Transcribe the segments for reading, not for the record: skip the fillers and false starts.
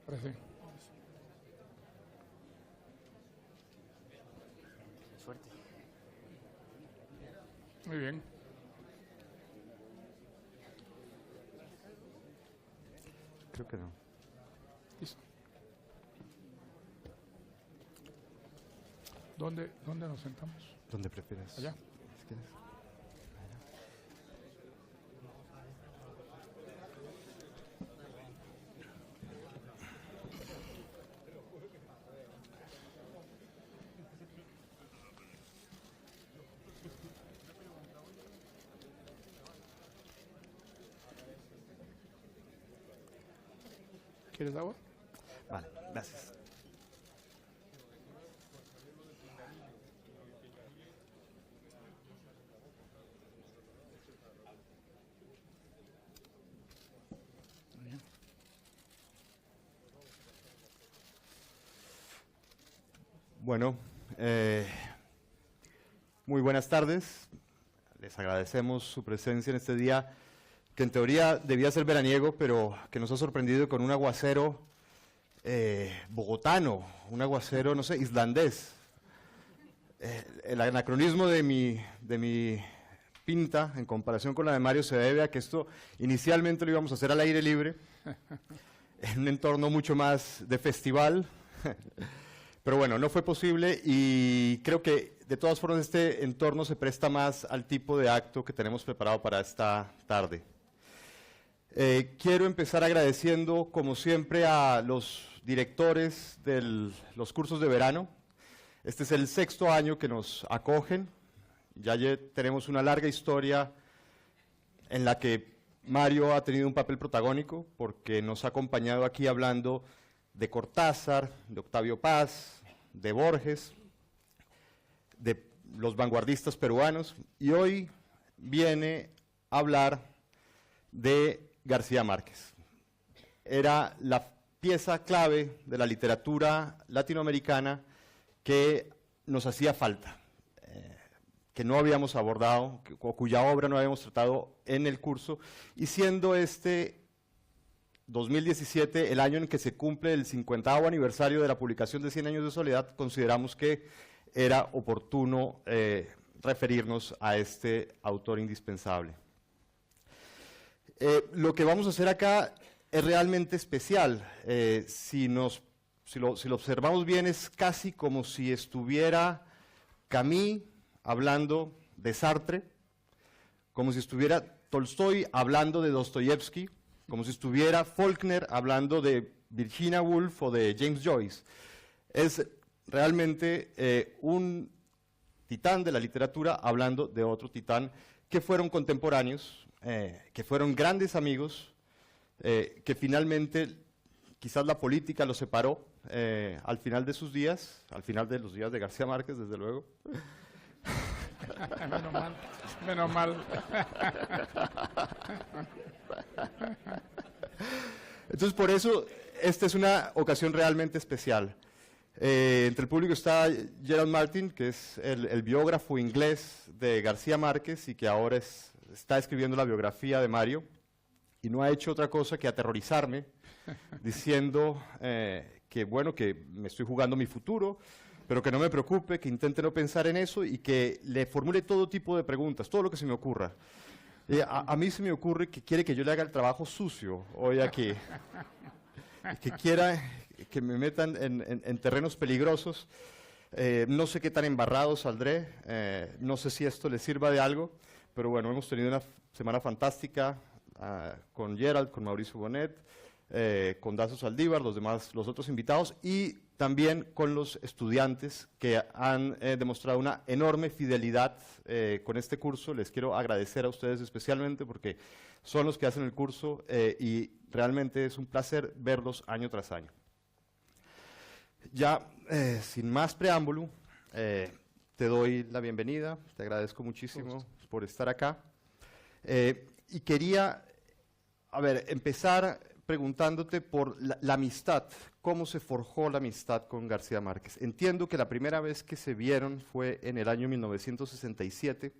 Parece. Suerte. Muy bien. Creo que no. Listo. ¿Dónde nos sentamos? ¿Dónde prefieres? Allá. Si quieres. ¿Quieres agua? Vale, gracias. Muy bien. Bueno, muy buenas tardes. Les agradecemos su presencia en este día que en teoría debía ser veraniego, pero que nos ha sorprendido con un aguacero bogotano, un aguacero, no sé, islandés. El anacronismo de mi pinta en comparación con la de Mario se debe a que esto inicialmente lo íbamos a hacer al aire libre, en un entorno mucho más de festival, pero bueno, no fue posible y creo que de todas formas este entorno se presta más al tipo de acto que tenemos preparado para esta tarde. Quiero empezar agradeciendo, como siempre, a los directores de los cursos de verano. Este es el 6º año que nos acogen. Ya tenemos una larga historia en la que Mario ha tenido un papel protagónico porque nos ha acompañado aquí hablando de Cortázar, de Octavio Paz, de Borges, de los vanguardistas peruanos, y hoy viene a hablar de García Márquez. Era la pieza clave de la literatura latinoamericana que nos hacía falta, que no habíamos abordado, o cuya obra no habíamos tratado en el curso, y siendo este 2017 el año en que se cumple el 50º aniversario de la publicación de 100 años de soledad, consideramos que era oportuno referirnos a este autor indispensable. Lo que vamos a hacer acá es realmente especial. Si lo observamos bien, es casi como si estuviera Camus hablando de Sartre, como si estuviera Tolstoy hablando de Dostoyevsky, como si estuviera Faulkner hablando de Virginia Woolf o de James Joyce. Es realmente un titán de la literatura hablando de otro titán que fueron contemporáneos, que fueron grandes amigos, que finalmente quizás la política los separó al final de sus días, al final de los días de García Márquez, desde luego. Menos mal, menos mal. Entonces, por eso, esta es una ocasión realmente especial. Entre el público está Gerald Martin, que es el biógrafo inglés de García Márquez y que ahora está escribiendo la biografía de Mario, y no ha hecho otra cosa que aterrorizarme, diciendo que bueno, que me estoy jugando mi futuro, pero que no me preocupe, que intente no pensar en eso y que le formule todo tipo de preguntas, todo lo que se me ocurra. A mí se me ocurre que quiere que yo le haga el trabajo sucio hoy aquí, que quiera que me metan en terrenos peligrosos. No sé qué tan embarrado saldré, no sé si esto le sirva de algo, pero bueno, hemos tenido una semana fantástica con Gerald, con Mauricio Bonet, con Dazo Saldívar, los otros invitados, y también con los estudiantes que han demostrado una enorme fidelidad con este curso. Les quiero agradecer a ustedes especialmente porque son los que hacen el curso y realmente es un placer verlos año tras año. Ya, sin más preámbulo, te doy la bienvenida, te agradezco muchísimo por estar acá. Y quería, empezar preguntándote por la amistad, cómo se forjó la amistad con García Márquez. Entiendo que la primera vez que se vieron fue en el año 1967,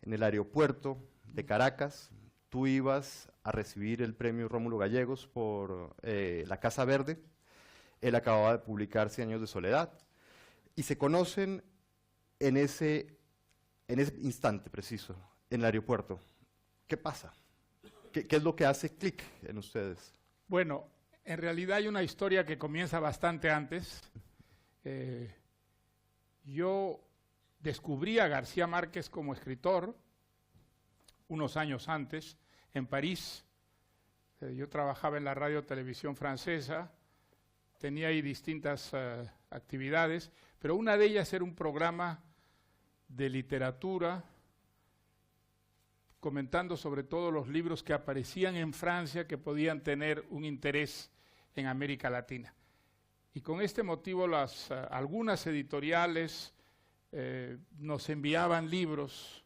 en el aeropuerto de Caracas. Tú ibas a recibir el premio Rómulo Gallegos por La Casa Verde, Él acababa de publicar Cien años de soledad. Y se conocen en ese instante preciso, en el aeropuerto. ¿Qué pasa? ¿Qué es lo que hace clic en ustedes? Bueno, en realidad hay una historia que comienza bastante antes. Yo descubrí a García Márquez como escritor unos años antes, en París. Yo trabajaba en la radio televisión francesa, tenía ahí distintas actividades, pero una de ellas era un programa de literatura, comentando sobre todo los libros que aparecían en Francia que podían tener un interés en América Latina. Y con este motivo algunas editoriales nos enviaban libros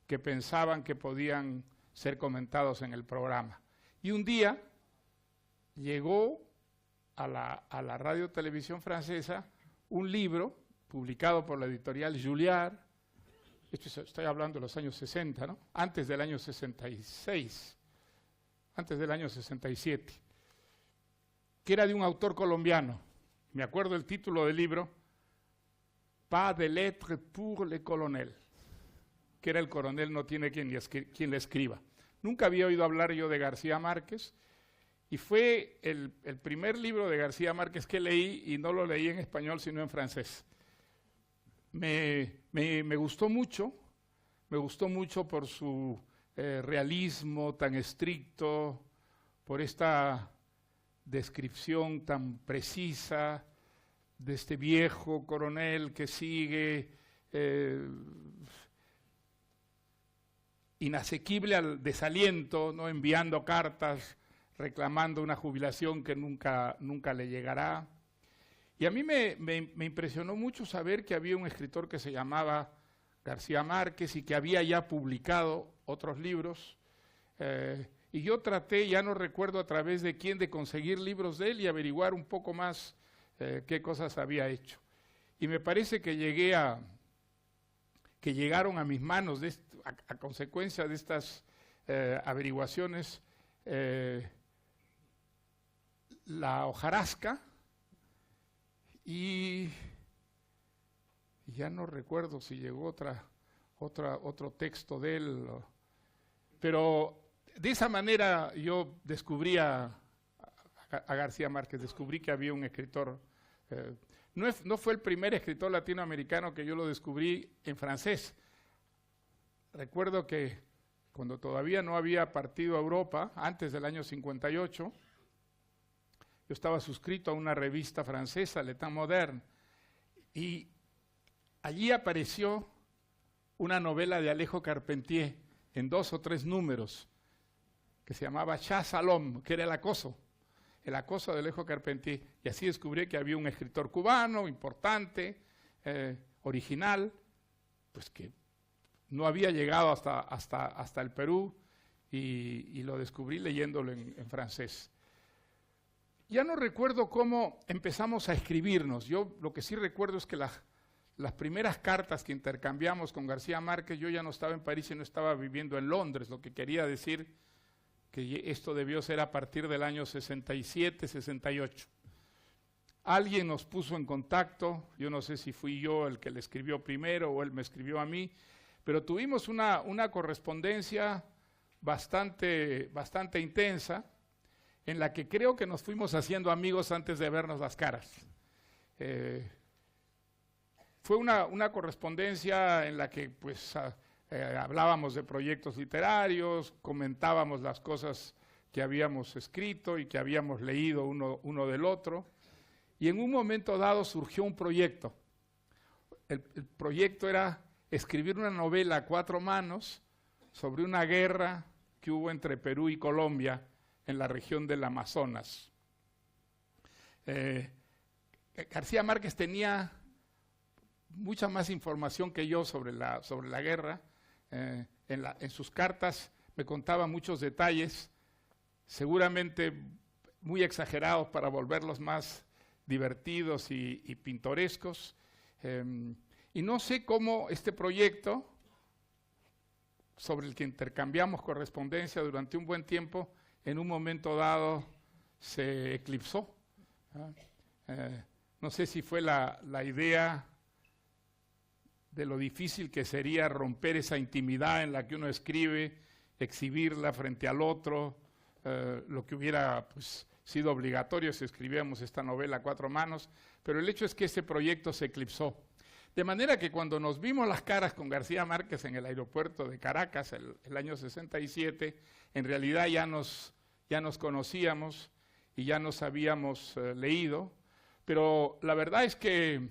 que pensaban que podían ser comentados en el programa. Y un día llegó a la radio televisión francesa un libro publicado por la editorial Julliard, estoy hablando de los años 60, ¿no? Antes del año 66, antes del año 67, que era de un autor colombiano. Me acuerdo el título del libro, Pas de lettres pour le colonel, que era el coronel no tiene quien le escriba. Nunca había oído hablar yo de García Márquez, y fue el primer libro de García Márquez que leí, y no lo leí en español sino en francés. Me gustó mucho por su realismo tan estricto, por esta descripción tan precisa de este viejo coronel que sigue inasequible al desaliento, ¿no? Enviando cartas, reclamando una jubilación que nunca le llegará. Y a mí me impresionó mucho saber que había un escritor que se llamaba García Márquez y que había ya publicado otros libros. Y yo traté, ya no recuerdo a través de quién, de conseguir libros de él y averiguar un poco más qué cosas había hecho. Y me parece que llegaron a mis manos a consecuencia de estas averiguaciones la hojarasca, y ya no recuerdo si llegó otro texto de él, pero de esa manera yo descubrí a García Márquez, descubrí que había un escritor. No fue el primer escritor latinoamericano que yo lo descubrí en francés. Recuerdo que cuando todavía no había partido a Europa, antes del año 58, yo estaba suscrito a una revista francesa, L'État Moderne, y allí apareció una novela de Alejo Carpentier en 2 o 3 números, que se llamaba Chasse à l'homme, que era el acoso de Alejo Carpentier. Y así descubrí que había un escritor cubano importante, original, pues que no había llegado hasta el Perú, y lo descubrí leyéndolo en francés. Ya no recuerdo cómo empezamos a escribirnos. Yo lo que sí recuerdo es que las primeras cartas que intercambiamos con García Márquez, yo ya no estaba en París y no estaba viviendo en Londres, lo que quería decir que esto debió ser a partir del año 67, 68. Alguien nos puso en contacto, yo no sé si fui yo el que le escribió primero o él me escribió a mí, pero tuvimos una correspondencia bastante intensa, en la que creo que nos fuimos haciendo amigos antes de vernos las caras. Fue una correspondencia en la que pues hablábamos de proyectos literarios, comentábamos las cosas que habíamos escrito y que habíamos leído uno del otro, y en un momento dado surgió un proyecto. El proyecto era escribir una novela a 4 manos sobre una guerra que hubo entre Perú y Colombia en la región del Amazonas. García Márquez tenía mucha más información que yo sobre la guerra. En sus cartas me contaba muchos detalles, seguramente muy exagerados para volverlos más divertidos y pintorescos. Y no sé cómo este proyecto, sobre el que intercambiamos correspondencia durante un buen tiempo, en un momento dado se eclipsó. No sé si fue la idea de lo difícil que sería romper esa intimidad en la que uno escribe, exhibirla frente al otro, lo que hubiera pues, sido obligatorio si escribíamos esta novela a cuatro manos, pero el hecho es que ese proyecto se eclipsó. De manera que cuando nos vimos las caras con García Márquez en el aeropuerto de Caracas el año 67, en realidad ya nos conocíamos y ya nos habíamos leído, pero la verdad es que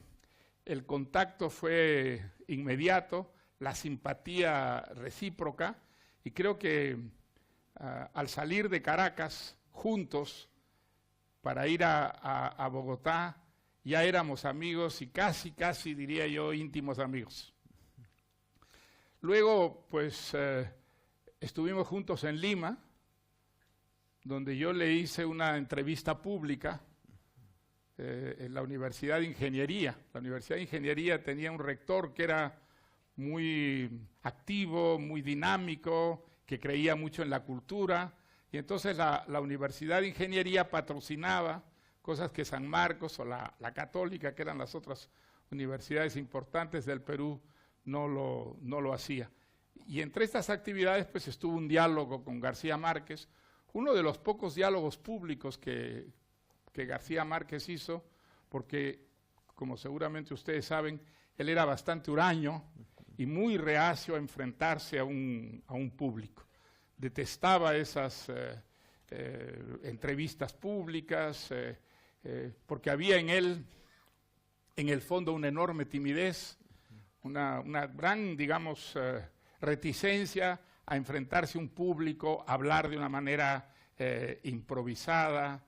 el contacto fue inmediato, la simpatía recíproca, y creo que al salir de Caracas juntos para ir a Bogotá, ya éramos amigos y casi diría yo íntimos amigos. Luego pues estuvimos juntos en Lima, donde yo le hice una entrevista pública en la Universidad de Ingeniería. La Universidad de Ingeniería tenía un rector que era muy activo, muy dinámico, que creía mucho en la cultura, y entonces la Universidad de Ingeniería patrocinaba cosas que San Marcos o la Católica, que eran las otras universidades importantes del Perú, no lo hacía. Y entre estas actividades pues estuvo un diálogo con García Márquez, uno de los pocos diálogos públicos que García Márquez hizo, porque, como seguramente ustedes saben, él era bastante huraño y muy reacio a enfrentarse a un público. Detestaba esas entrevistas públicas, porque había en él, en el fondo, una enorme timidez, una gran, digamos, reticencia a enfrentarse a un público, a hablar de una manera improvisada,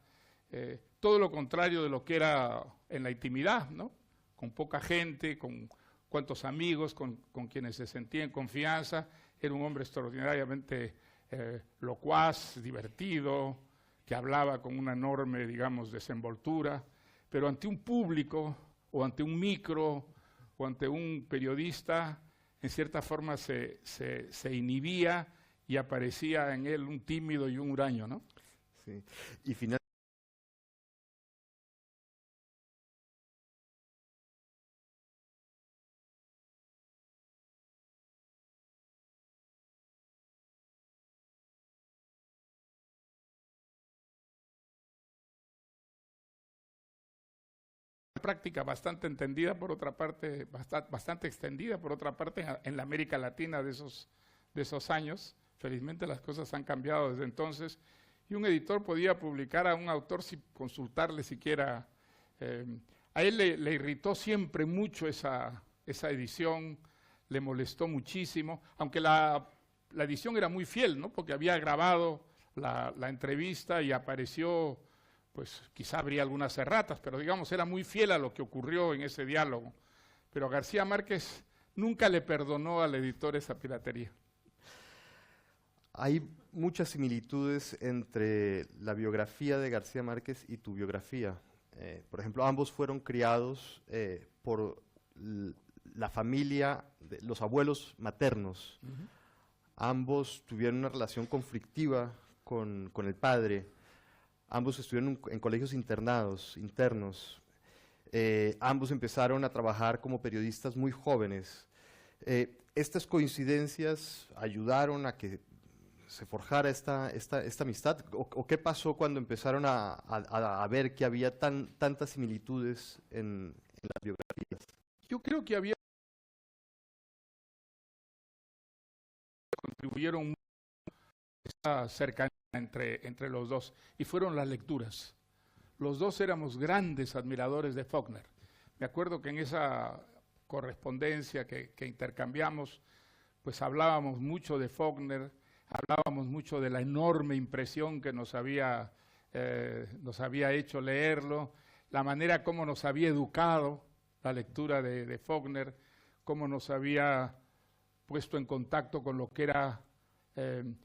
todo lo contrario de lo que era en la intimidad, ¿no? Con poca gente, con cuantos amigos, con quienes se sentía en confianza. Era un hombre extraordinariamente locuaz, divertido, que hablaba con una enorme, digamos, desenvoltura, pero ante un público, o ante un micro, o ante un periodista, en cierta forma se inhibía y aparecía en él un tímido y un huraño, ¿no? Sí, y finalmente, práctica bastante entendida, por otra parte, bastante extendida, por otra parte, en la América Latina de esos años. Felizmente las cosas han cambiado desde entonces, y un editor podía publicar a un autor sin consultarle siquiera. A él le irritó siempre mucho esa edición, le molestó muchísimo, aunque la edición era muy fiel, ¿no? Porque había grabado la entrevista y apareció, pues quizá habría algunas erratas, pero digamos, era muy fiel a lo que ocurrió en ese diálogo. Pero García Márquez nunca le perdonó al editor esa piratería. hay muchas similitudes entre la biografía de García Márquez y tu biografía. Por ejemplo, ambos fueron criados por la familia, los abuelos maternos. Ambos tuvieron una relación conflictiva con el padre. Ambos estuvieron en colegios internos. Ambos empezaron a trabajar como periodistas muy jóvenes. ¿Estas coincidencias ayudaron a que se forjara esta amistad? ¿O qué pasó cuando empezaron a ver que había tantas similitudes en las biografías? Yo creo que había contribuyeron esta cercanía entre los dos, y fueron las lecturas. Los dos éramos grandes admiradores de Faulkner. Me acuerdo que en esa correspondencia que intercambiamos, pues hablábamos mucho de Faulkner, hablábamos mucho de la enorme impresión que nos había hecho leerlo, la manera como nos había educado la lectura de Faulkner, cómo nos había puesto en contacto con lo que era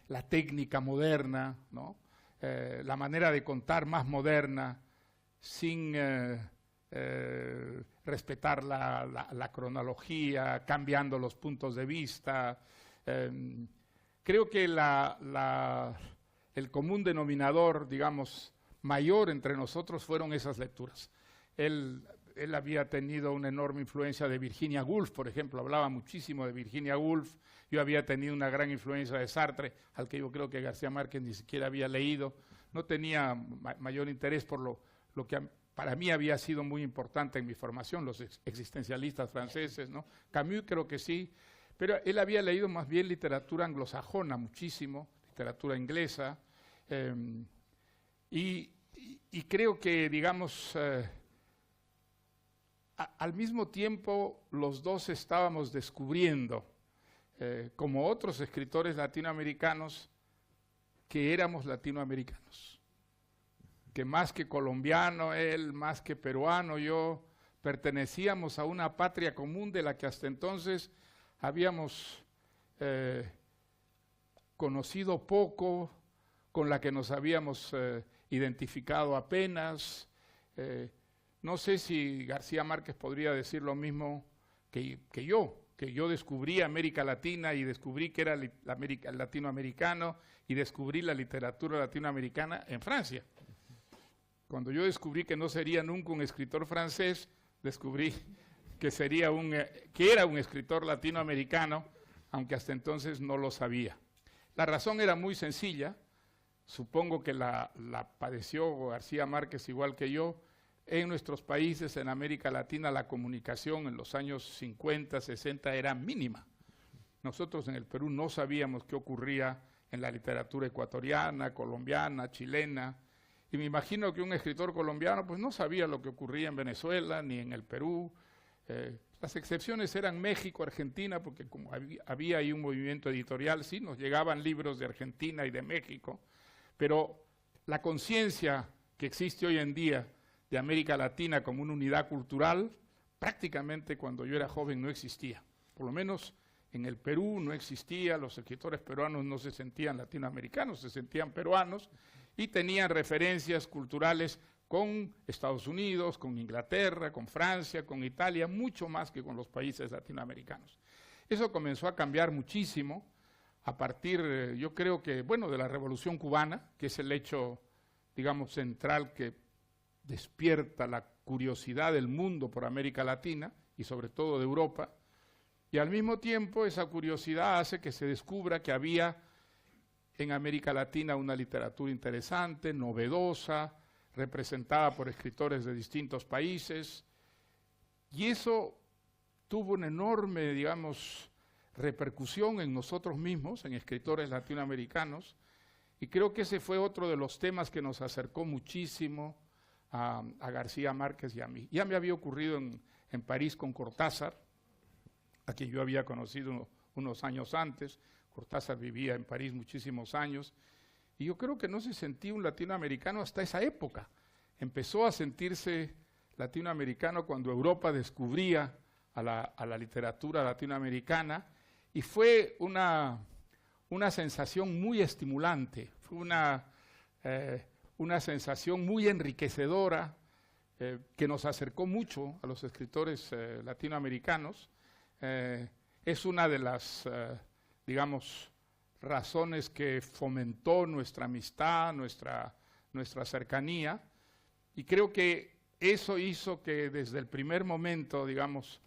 la técnica moderna, ¿no? La manera de contar más moderna, sin respetar la cronología, cambiando los puntos de vista. Creo que el común denominador, digamos, mayor entre nosotros fueron esas lecturas. Él había tenido una enorme influencia de Virginia Woolf, por ejemplo, hablaba muchísimo de Virginia Woolf. Yo había tenido una gran influencia de Sartre, al que yo creo que García Márquez ni siquiera había leído. No tenía mayor interés por lo que para mí había sido muy importante en mi formación, los existencialistas franceses, ¿no? Camus creo que sí, pero él había leído más bien literatura anglosajona muchísimo, literatura inglesa, y creo que, digamos, al mismo tiempo los dos estábamos descubriendo, como otros escritores latinoamericanos, que éramos latinoamericanos, que más que colombiano él, más que peruano yo, pertenecíamos a una patria común de la que hasta entonces habíamos conocido poco, con la que nos habíamos identificado apenas. No sé si García Márquez podría decir lo mismo que yo descubrí América Latina y descubrí que era el latinoamericano y descubrí la literatura latinoamericana en Francia. Cuando yo descubrí que no sería nunca un escritor francés, descubrí que era un escritor latinoamericano, aunque hasta entonces no lo sabía. La razón era muy sencilla, supongo que la padeció García Márquez igual que yo. En nuestros países, en América Latina, la comunicación en los años 50, 60 era mínima. Nosotros en el Perú no sabíamos qué ocurría en la literatura ecuatoriana, colombiana, chilena, y me imagino que un escritor colombiano pues no sabía lo que ocurría en Venezuela ni en el Perú. Las excepciones eran México, Argentina, porque como había ahí un movimiento editorial, sí, nos llegaban libros de Argentina y de México, pero la conciencia que existe hoy en día de América Latina como una unidad cultural, prácticamente cuando yo era joven no existía. Por lo menos en el Perú no existía, los escritores peruanos no se sentían latinoamericanos, se sentían peruanos y tenían referencias culturales con Estados Unidos, con Inglaterra, con Francia, con Italia, mucho más que con los países latinoamericanos. Eso comenzó a cambiar muchísimo a partir, yo creo que, bueno, de la Revolución Cubana, que es el hecho, digamos, central que despierta la curiosidad del mundo por América Latina y sobre todo de Europa, y al mismo tiempo esa curiosidad hace que se descubra que había en América Latina una literatura interesante, novedosa, representada por escritores de distintos países, y eso tuvo una enorme, digamos, repercusión en nosotros mismos, en escritores latinoamericanos, y creo que ese fue otro de los temas que nos acercó muchísimo a García Márquez y a mí. Ya me había ocurrido en París con Cortázar, a quien yo había conocido unos años antes. Cortázar vivía en París muchísimos años, y yo creo que no se sentía un latinoamericano hasta esa época. Empezó a sentirse latinoamericano cuando Europa descubría a la literatura latinoamericana, y fue una sensación muy estimulante, fue una sensación muy enriquecedora que nos acercó mucho a los escritores latinoamericanos. Es una de las, digamos, razones que fomentó nuestra amistad, nuestra cercanía, y creo que eso hizo que desde el primer momento, digamos,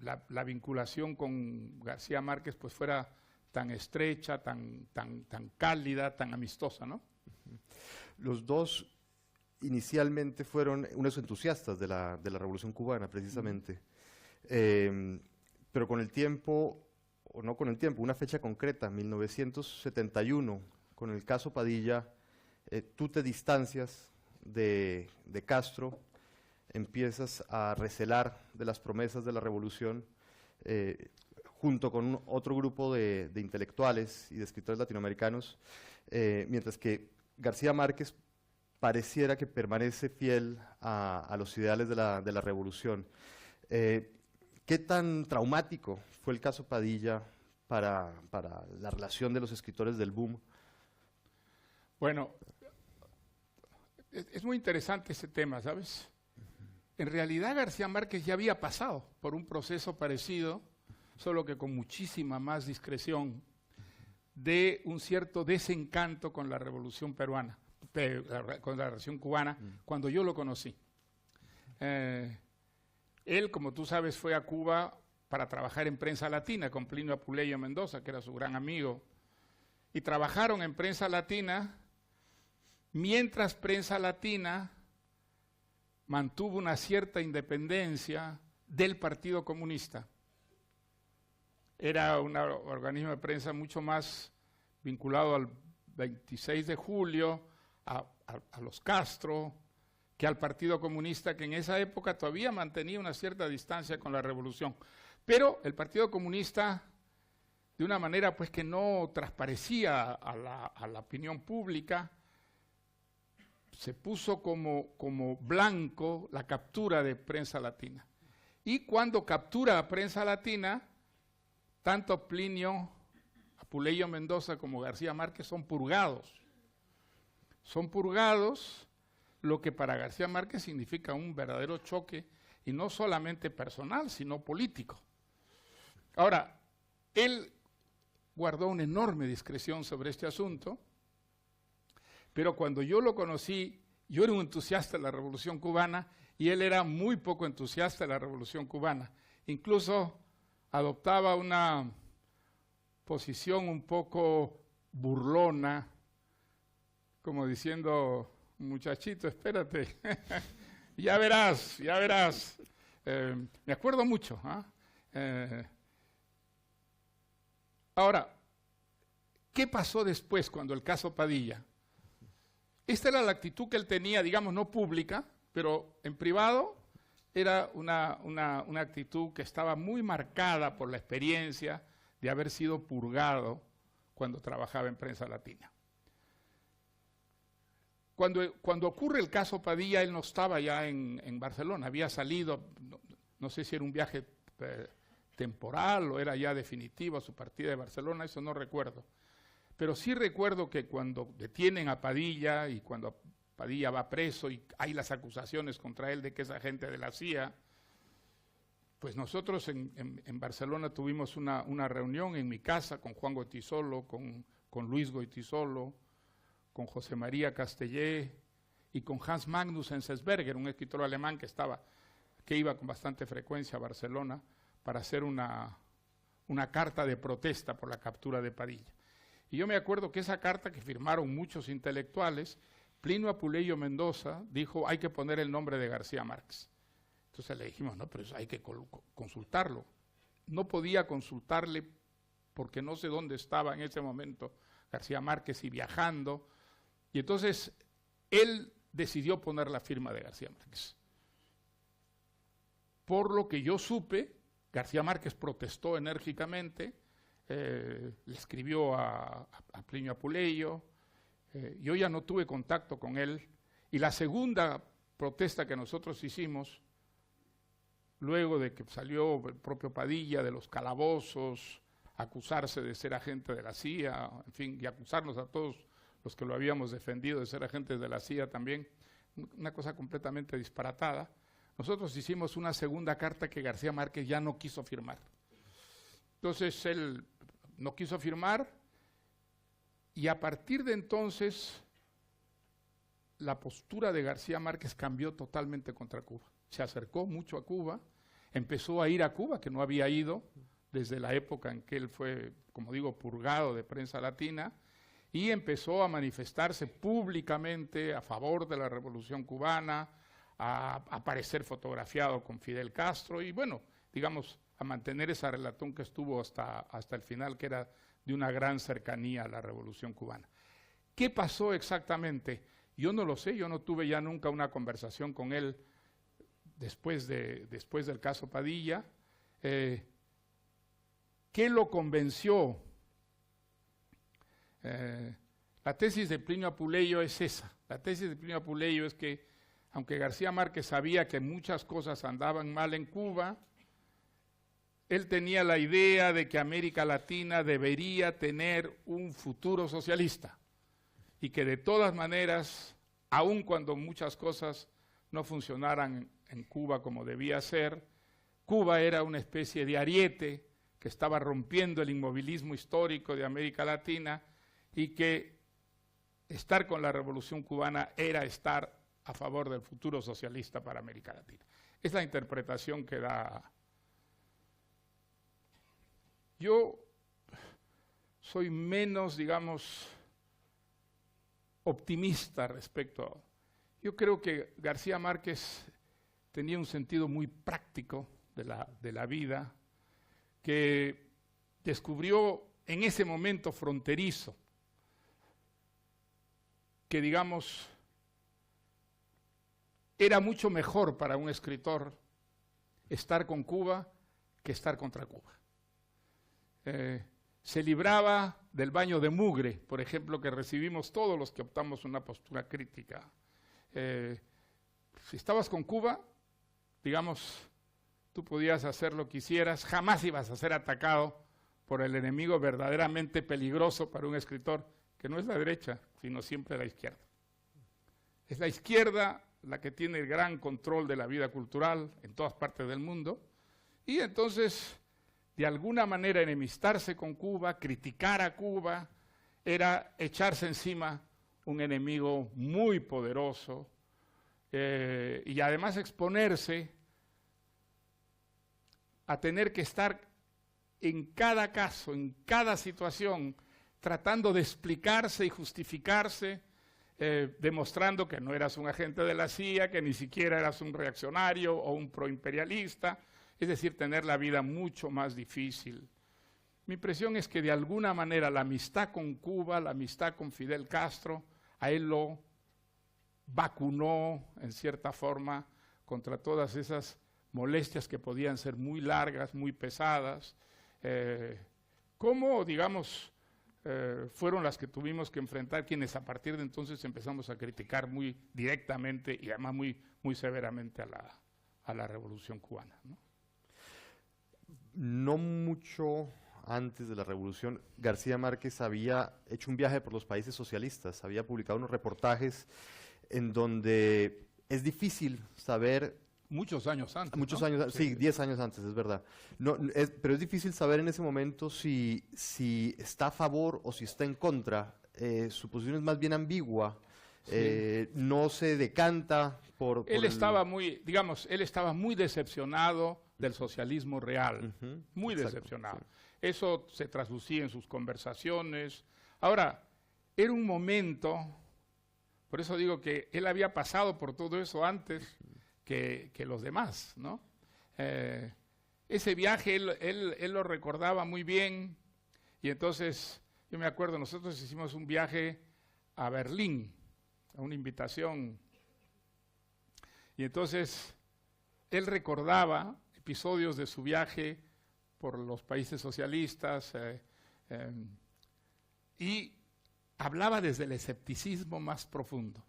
la vinculación con García Márquez pues fuera tan estrecha, tan cálida, tan amistosa, ¿no? Los dos inicialmente fueron unos entusiastas de la Revolución Cubana, precisamente. Pero con el tiempo, o no con el tiempo, una fecha concreta, 1971, con el caso Padilla, tú te distancias de Castro, empiezas a recelar de las promesas de la revolución, junto con otro grupo de intelectuales y de escritores latinoamericanos, mientras que García Márquez pareciera que permanece fiel a los ideales de la revolución. ¿Qué tan traumático fue el caso Padilla para la relación de los escritores del boom? Bueno, es muy interesante ese tema, ¿sabes? En realidad García Márquez ya había pasado por un proceso parecido, solo que con muchísima más discreción, de un cierto desencanto con la revolución peruana, con la revolución cubana, cuando yo lo conocí. Él, como tú sabes, fue a Cuba para trabajar en Prensa Latina con Plinio Apuleyo Mendoza, que era su gran amigo. Y trabajaron en Prensa Latina, mientras Prensa Latina mantuvo una cierta independencia del Partido Comunista. Era un organismo de prensa mucho más vinculado al 26 de julio, a los Castro, que al Partido Comunista, que en esa época todavía mantenía una cierta distancia con la revolución. Pero el Partido Comunista, de una manera pues que no transparecía a la opinión pública, se puso como blanco la captura de Prensa Latina. Y cuando captura a Prensa Latina, tanto Plinio Apuleyo Mendoza como García Márquez son purgados. Son purgados, lo que para García Márquez significa un verdadero choque, y no solamente personal, sino político. Ahora, él guardó una enorme discreción sobre este asunto, pero cuando yo lo conocí, yo era un entusiasta de la Revolución Cubana y él era muy poco entusiasta de la Revolución Cubana. Incluso adoptaba una posición un poco burlona, como diciendo, muchachito, espérate, ya verás, ya verás. Me acuerdo mucho. Ahora, ¿qué pasó después cuando el caso Padilla? Esta era la actitud que él tenía, digamos, no pública, pero en privado era una actitud que estaba muy marcada por la experiencia de haber sido purgado cuando trabajaba en Prensa Latina. Cuando ocurre el caso Padilla, él no estaba ya en Barcelona, había salido, no sé si era un viaje temporal o era ya definitivo su partida de Barcelona, eso no recuerdo. Pero sí recuerdo que cuando detienen a Padilla y cuando Padilla va preso y hay las acusaciones contra él de que es agente de la CIA, pues nosotros en Barcelona tuvimos una reunión en mi casa con Juan Goytisolo, con Luis Goytisolo, con José María Castellé y con Hans Magnus Enzensberger, un escritor alemán que iba con bastante frecuencia a Barcelona para hacer una carta de protesta por la captura de Padilla. Y yo me acuerdo que esa carta que firmaron muchos intelectuales, Plinio Apuleyo Mendoza dijo, hay que poner el nombre de García Márquez. Entonces le dijimos, no, pero eso hay que consultarlo. No podía consultarle porque no sé dónde estaba en ese momento García Márquez y viajando. Y entonces él decidió poner la firma de García Márquez. Por lo que yo supe, García Márquez protestó enérgicamente, le escribió a Plinio Apuleyo, yo ya no tuve contacto con él, y la segunda protesta que nosotros hicimos, luego de que salió el propio Padilla de los calabozos, acusarse de ser agente de la CIA, en fin, y acusarnos a todos los que lo habíamos defendido de ser agentes de la CIA también, una cosa completamente disparatada, nosotros hicimos una segunda carta que García Márquez ya no quiso firmar. Entonces él no quiso firmar y a partir de entonces la postura de García Márquez cambió totalmente contra Cuba. Se acercó mucho a Cuba, empezó a ir a Cuba, que no había ido desde la época en que él fue, como digo, purgado de Prensa Latina, y empezó a manifestarse públicamente a favor de la Revolución Cubana, a aparecer fotografiado con Fidel Castro y, bueno, digamos, a mantener esa relación que estuvo hasta el final, que era de una gran cercanía a la Revolución Cubana. ¿Qué pasó exactamente? Yo no lo sé, yo no tuve ya nunca una conversación con él después del caso Padilla. ¿Qué lo convenció? La tesis de Plinio Apuleyo es esa. La tesis de Plinio Apuleyo es que, aunque García Márquez sabía que muchas cosas andaban mal en Cuba, él tenía la idea de que América Latina debería tener un futuro socialista y que de todas maneras, aun cuando muchas cosas no funcionaran en Cuba como debía ser, Cuba era una especie de ariete que estaba rompiendo el inmovilismo histórico de América Latina y que estar con la Revolución Cubana era estar a favor del futuro socialista para América Latina. Es la interpretación que da. Yo soy menos, digamos, optimista respecto a. Yo creo que García Márquez tenía un sentido muy práctico de la vida, que descubrió en ese momento fronterizo, que digamos, era mucho mejor para un escritor estar con Cuba que estar contra Cuba. Se libraba del baño de mugre, por ejemplo, que recibimos todos los que optamos una postura crítica. Si estabas con Cuba, digamos, tú podías hacer lo que quisieras, jamás ibas a ser atacado por el enemigo verdaderamente peligroso para un escritor, que no es la derecha, sino siempre la izquierda. Es la izquierda la que tiene el gran control de la vida cultural en todas partes del mundo, y entonces, de alguna manera, enemistarse con Cuba, criticar a Cuba, era echarse encima un enemigo muy poderoso, y además exponerse a tener que estar en cada caso, en cada situación, tratando de explicarse y justificarse, demostrando que no eras un agente de la CIA, que ni siquiera eras un reaccionario o un proimperialista, es decir, tener la vida mucho más difícil. Mi impresión es que de alguna manera la amistad con Cuba, la amistad con Fidel Castro, a él lo vacunó en cierta forma contra todas esas molestias que podían ser muy largas, muy pesadas, como, digamos, fueron las que tuvimos que enfrentar quienes a partir de entonces empezamos a criticar muy directamente y además muy severamente a la Revolución Cubana, ¿no? No mucho antes de la Revolución, García Márquez había hecho un viaje por los países socialistas, había publicado unos reportajes en donde es difícil saber. Muchos años antes. Muchos ¿no? años, sí, 10 años antes, es verdad. Pero es difícil saber en ese momento si está a favor o si está en contra. Su posición es más bien ambigua. Sí. No se decanta por él estaba muy, digamos, él estaba muy decepcionado del socialismo real, muy decepcionado. Sí. Eso se traslucía en sus conversaciones. Ahora, era un momento, por eso digo que él había pasado por todo eso antes que los demás, ¿no? Ese viaje él lo recordaba muy bien, y entonces, yo me acuerdo, nosotros hicimos un viaje a Berlín, a una invitación, y entonces él recordaba episodios de su viaje por los países socialistas, y hablaba desde el escepticismo más profundo,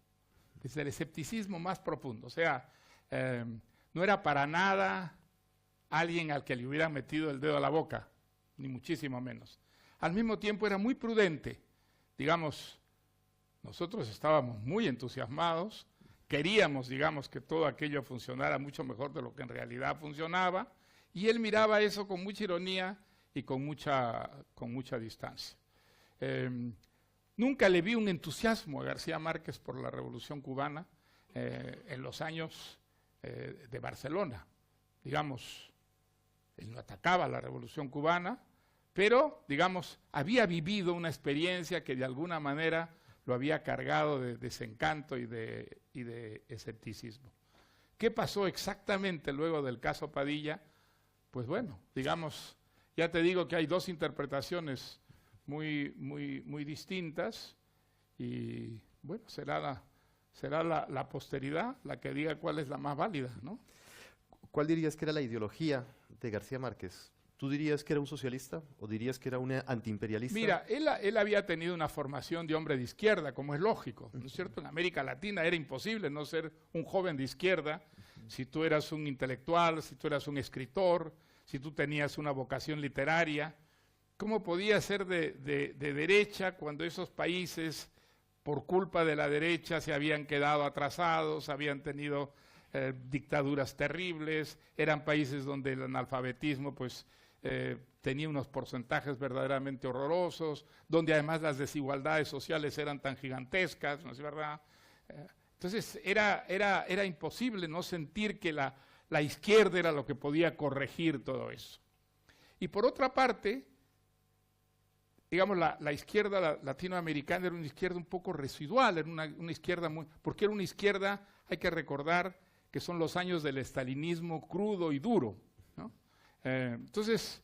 o sea, no era para nada alguien al que le hubieran metido el dedo a la boca, ni muchísimo menos. Al mismo tiempo era muy prudente, digamos, nosotros estábamos muy entusiasmados, queríamos, digamos, que todo aquello funcionara mucho mejor de lo que en realidad funcionaba, y él miraba eso con mucha ironía y con mucha distancia. Nunca le vi un entusiasmo a García Márquez por la Revolución Cubana en los años de Barcelona. Digamos, él no atacaba la Revolución Cubana, pero, digamos, había vivido una experiencia que de alguna manera lo había cargado de desencanto y de escepticismo. ¿Qué pasó exactamente luego del caso Padilla? Pues bueno, digamos, ya te digo que hay dos interpretaciones muy distintas, y bueno, será la posteridad la que diga cuál es la más válida, ¿no? ¿Cuál dirías que era la ideología de García Márquez? ¿Tú dirías que era un socialista o dirías que era un antiimperialista? Mira, él había tenido una formación de hombre de izquierda, como es lógico, ¿no es cierto? En América Latina era imposible no ser un joven de izquierda si tú eras un intelectual, si tú eras un escritor, si tú tenías una vocación literaria. ¿Cómo podía ser de derecha cuando esos países, por culpa de la derecha, se habían quedado atrasados, habían tenido dictaduras terribles, eran países donde el analfabetismo pues tenía unos porcentajes verdaderamente horrorosos, donde además las desigualdades sociales eran tan gigantescas, ¿no es verdad? Entonces era imposible no sentir que la izquierda era lo que podía corregir todo eso. Y por otra parte, digamos, la izquierda latinoamericana era una izquierda un poco residual, era una izquierda porque era una izquierda, hay que recordar que son los años del estalinismo crudo y duro, ¿no? Entonces,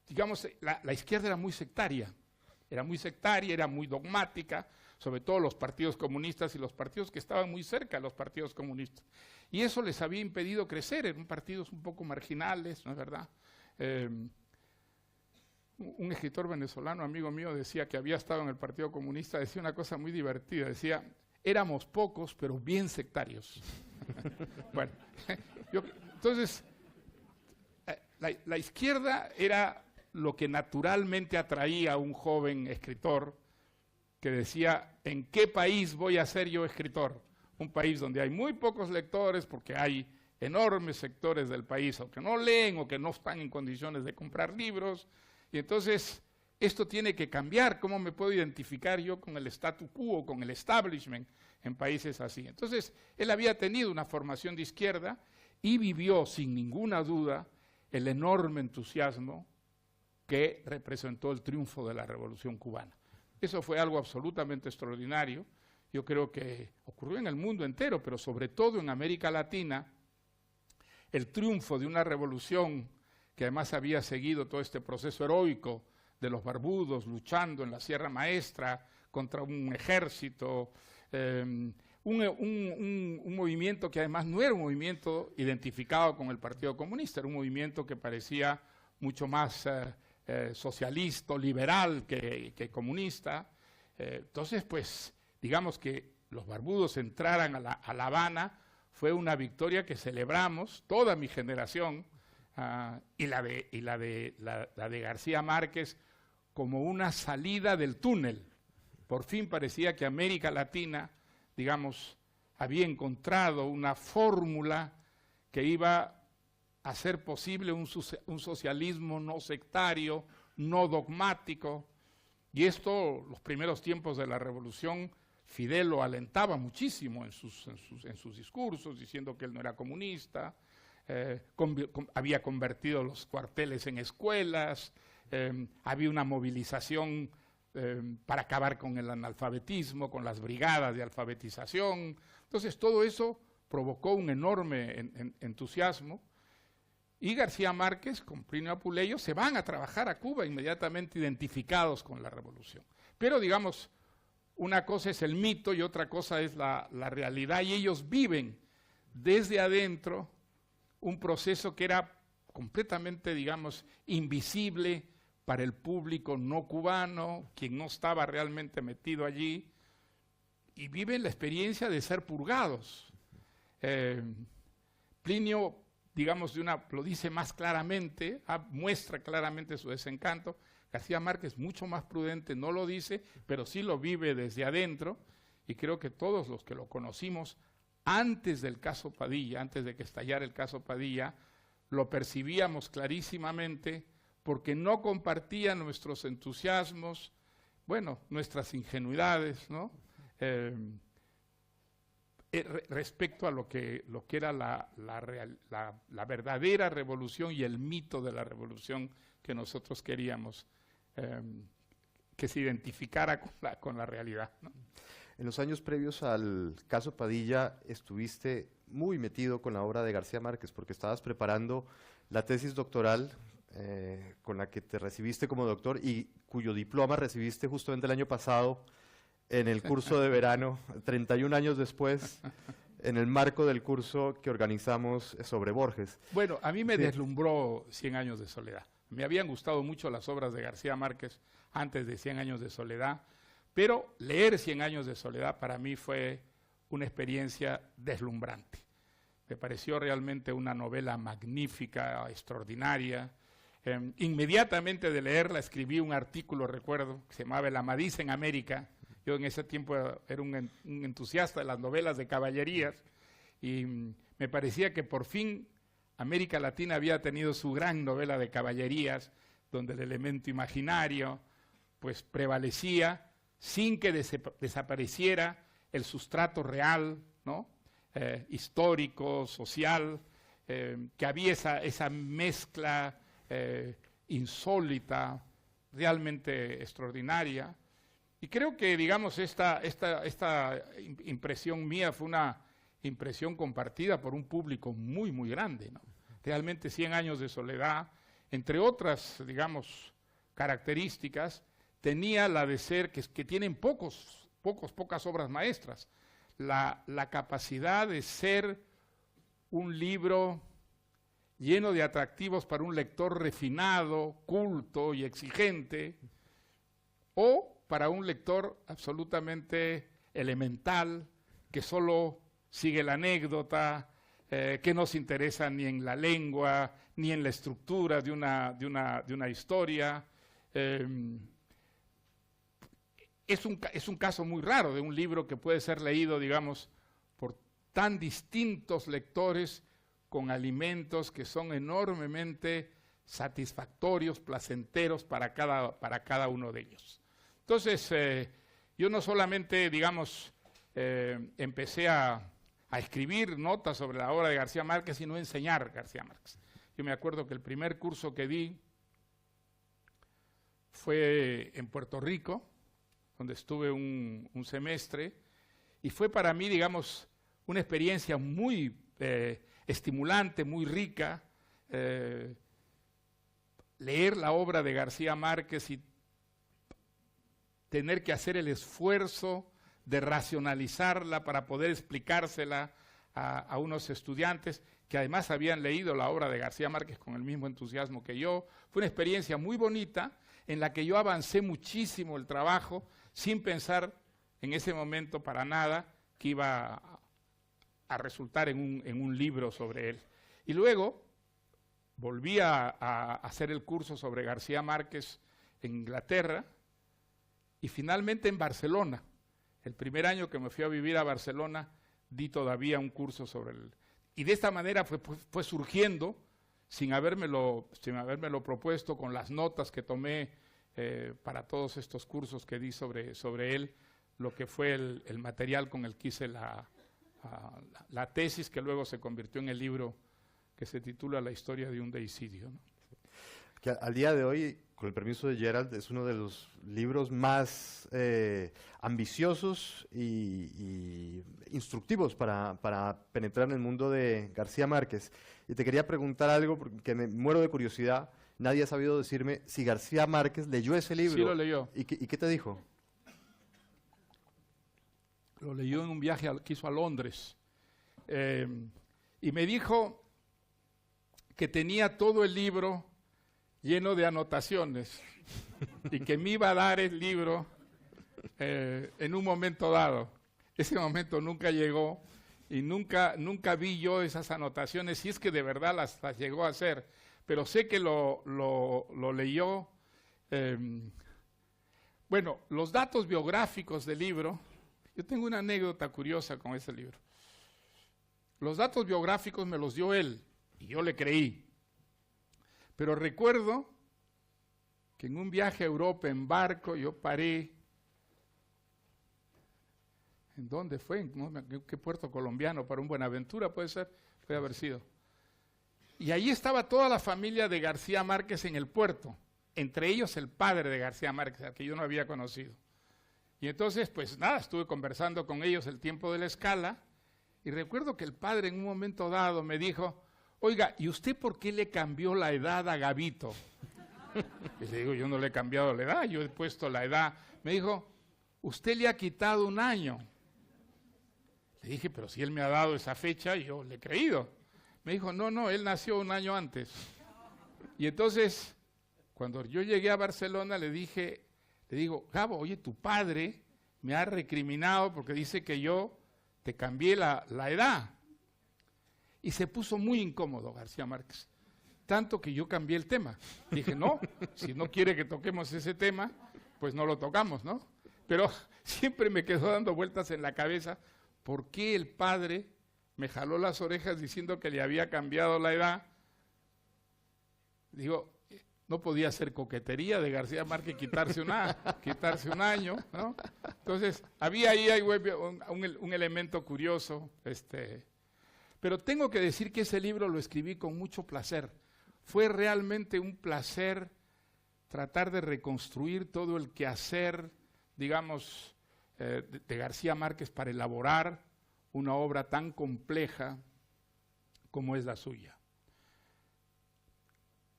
digamos, la izquierda era muy sectaria, era muy dogmática, sobre todo los partidos comunistas y los partidos que estaban muy cerca de los partidos comunistas. Y eso les había impedido crecer, eran partidos un poco marginales, ¿no es verdad? Un escritor venezolano, amigo mío, decía que había estado en el Partido Comunista, decía una cosa muy divertida, decía, éramos pocos, pero bien sectarios. Bueno, entonces, la izquierda era lo que naturalmente atraía a un joven escritor que decía, ¿en qué país voy a ser yo escritor? Un país donde hay muy pocos lectores porque hay enormes sectores del país o que no leen o que no están en condiciones de comprar libros. Y entonces, esto tiene que cambiar. ¿Cómo me puedo identificar yo con el statu quo, con el establishment en países así? Entonces, él había tenido una formación de izquierda y vivió sin ninguna duda el enorme entusiasmo que representó el triunfo de la Revolución Cubana. Eso fue algo absolutamente extraordinario. Yo creo que ocurrió en el mundo entero, pero sobre todo en América Latina, el triunfo de una revolución que además había seguido todo este proceso heroico de los barbudos luchando en la Sierra Maestra contra un ejército, un movimiento que además no era un movimiento identificado con el Partido Comunista, era un movimiento que parecía mucho más socialista, liberal que comunista. Entonces, pues, digamos que los barbudos entraran a La Habana, fue una victoria que celebramos, toda mi generación, y la de García Márquez como una salida del túnel. Por fin parecía que América Latina, digamos, había encontrado una fórmula que iba a hacer posible un socialismo no sectario, no dogmático. Y esto, los primeros tiempos de la revolución, Fidel lo alentaba muchísimo en sus discursos, diciendo que él no era comunista, había convertido los cuarteles en escuelas, había una movilización para acabar con el analfabetismo, con las brigadas de alfabetización. Entonces todo eso provocó un enorme entusiasmo, y García Márquez con Plinio Apuleyo se van a trabajar a Cuba inmediatamente identificados con la revolución. Pero digamos, una cosa es el mito y otra cosa es la realidad, y ellos viven desde adentro un proceso que era completamente, digamos, invisible para el público no cubano, quien no estaba realmente metido allí, y viven la experiencia de ser purgados. Plinio, digamos, lo dice más claramente, muestra claramente su desencanto. García Márquez, mucho más prudente, no lo dice, pero sí lo vive desde adentro, y creo que todos los que lo conocimos antes del caso Padilla, antes de que estallara el caso Padilla, lo percibíamos clarísimamente porque no compartía nuestros entusiasmos, bueno, nuestras ingenuidades, ¿no? Respecto a lo que era la verdadera revolución y el mito de la revolución que nosotros queríamos que se identificara con la realidad, ¿no? En los años previos al caso Padilla estuviste muy metido con la obra de García Márquez porque estabas preparando la tesis doctoral con la que te recibiste como doctor y cuyo diploma recibiste justamente el año pasado en el curso de verano, 31 años después, en el marco del curso que organizamos sobre Borges. Bueno, a mí me deslumbró 100 años de soledad. Me habían gustado mucho las obras de García Márquez antes de 100 años de soledad, pero leer 100 años de soledad para mí fue una experiencia deslumbrante. Me pareció realmente una novela magnífica, extraordinaria. Inmediatamente de leerla escribí un artículo, recuerdo, que se llamaba El Amadís en América. Yo en ese tiempo era un entusiasta de las novelas de caballerías y me parecía que por fin América Latina había tenido su gran novela de caballerías, donde el elemento imaginario pues prevalecía, sin que desapareciera el sustrato real, ¿no? Histórico, social, que había esa mezcla insólita, realmente extraordinaria. Y creo que, digamos, esta impresión mía fue una impresión compartida por un público muy, muy grande, ¿no? Realmente 100 años de soledad, entre otras, digamos, características, tenía la de ser, que tienen pocas obras maestras, la capacidad de ser un libro lleno de atractivos para un lector refinado, culto y exigente, o para un lector absolutamente elemental, que solo sigue la anécdota, que no se interesa ni en la lengua, ni en la estructura de una historia. Es un caso muy raro de un libro que puede ser leído, digamos, por tan distintos lectores con alimentos que son enormemente satisfactorios, placenteros para cada uno de ellos. Entonces, yo no solamente, digamos, empecé a escribir notas sobre la obra de García Márquez, sino a enseñar García Márquez. Yo me acuerdo que el primer curso que di fue en Puerto Rico, donde estuve un semestre, y fue para mí, digamos, una experiencia muy estimulante, muy rica, leer la obra de García Márquez y tener que hacer el esfuerzo de racionalizarla para poder explicársela a unos estudiantes que además habían leído la obra de García Márquez con el mismo entusiasmo que yo. Fue una experiencia muy bonita en la que yo avancé muchísimo el trabajo sin pensar en ese momento para nada que iba a resultar en un libro sobre él. Y luego volví a hacer el curso sobre García Márquez en Inglaterra y finalmente en Barcelona. El primer año que me fui a vivir a Barcelona di todavía un curso sobre él. Y de esta manera fue surgiendo, sin habérmelo propuesto, con las notas que tomé para todos estos cursos que di sobre él, lo que fue el material con el que hice la tesis, que luego se convirtió en el libro que se titula La historia de un deicidio, ¿no? Que al día de hoy, con el permiso de Gerald, es uno de los libros más ambiciosos y instructivos para penetrar en el mundo de García Márquez. Y te quería preguntar algo, porque me muero de curiosidad. Nadie ha sabido decirme si García Márquez leyó ese libro. Sí, lo leyó. ¿Y qué te dijo? Lo leyó en un viaje que hizo a Londres. Y me dijo que tenía todo el libro lleno de anotaciones y que me iba a dar el libro en un momento dado. Ese momento nunca llegó y nunca vi yo esas anotaciones, si es que de verdad las llegó a hacer, pero sé que lo leyó. Bueno, los datos biográficos del libro, yo tengo una anécdota curiosa con ese libro. Los datos biográficos me los dio él y yo le creí. Pero recuerdo que en un viaje a Europa en barco yo paré. ¿En dónde fue? ¿En qué puerto colombiano? Para un Buenaventura puede ser, puede haber sido. Y ahí estaba toda la familia de García Márquez en el puerto, entre ellos el padre de García Márquez, al que yo no había conocido. Y entonces, pues nada, estuve conversando con ellos el tiempo de la escala, y recuerdo que el padre en un momento dado me dijo: oiga, ¿y usted por qué le cambió la edad a Gabito? Y le digo, yo no le he cambiado la edad, yo he puesto la edad. Me dijo, usted le ha quitado un año. Le dije, pero si él me ha dado esa fecha, yo le he creído. Me dijo, no, él nació un año antes. Y entonces, cuando yo llegué a Barcelona, le digo, Gabo, oye, tu padre me ha recriminado porque dice que yo te cambié la edad. Y se puso muy incómodo García Márquez, tanto que yo cambié el tema. Dije, no, si no quiere que toquemos ese tema, pues no lo tocamos, ¿no? Pero siempre me quedó dando vueltas en la cabeza, ¿por qué el padre me jaló las orejas diciendo que le había cambiado la edad? Digo, no podía ser coquetería de García Márquez quitarse un año, ¿no? Entonces, había ahí un elemento curioso, pero tengo que decir que ese libro lo escribí con mucho placer. Fue realmente un placer tratar de reconstruir todo el quehacer, digamos, de García Márquez para elaborar una obra tan compleja como es la suya.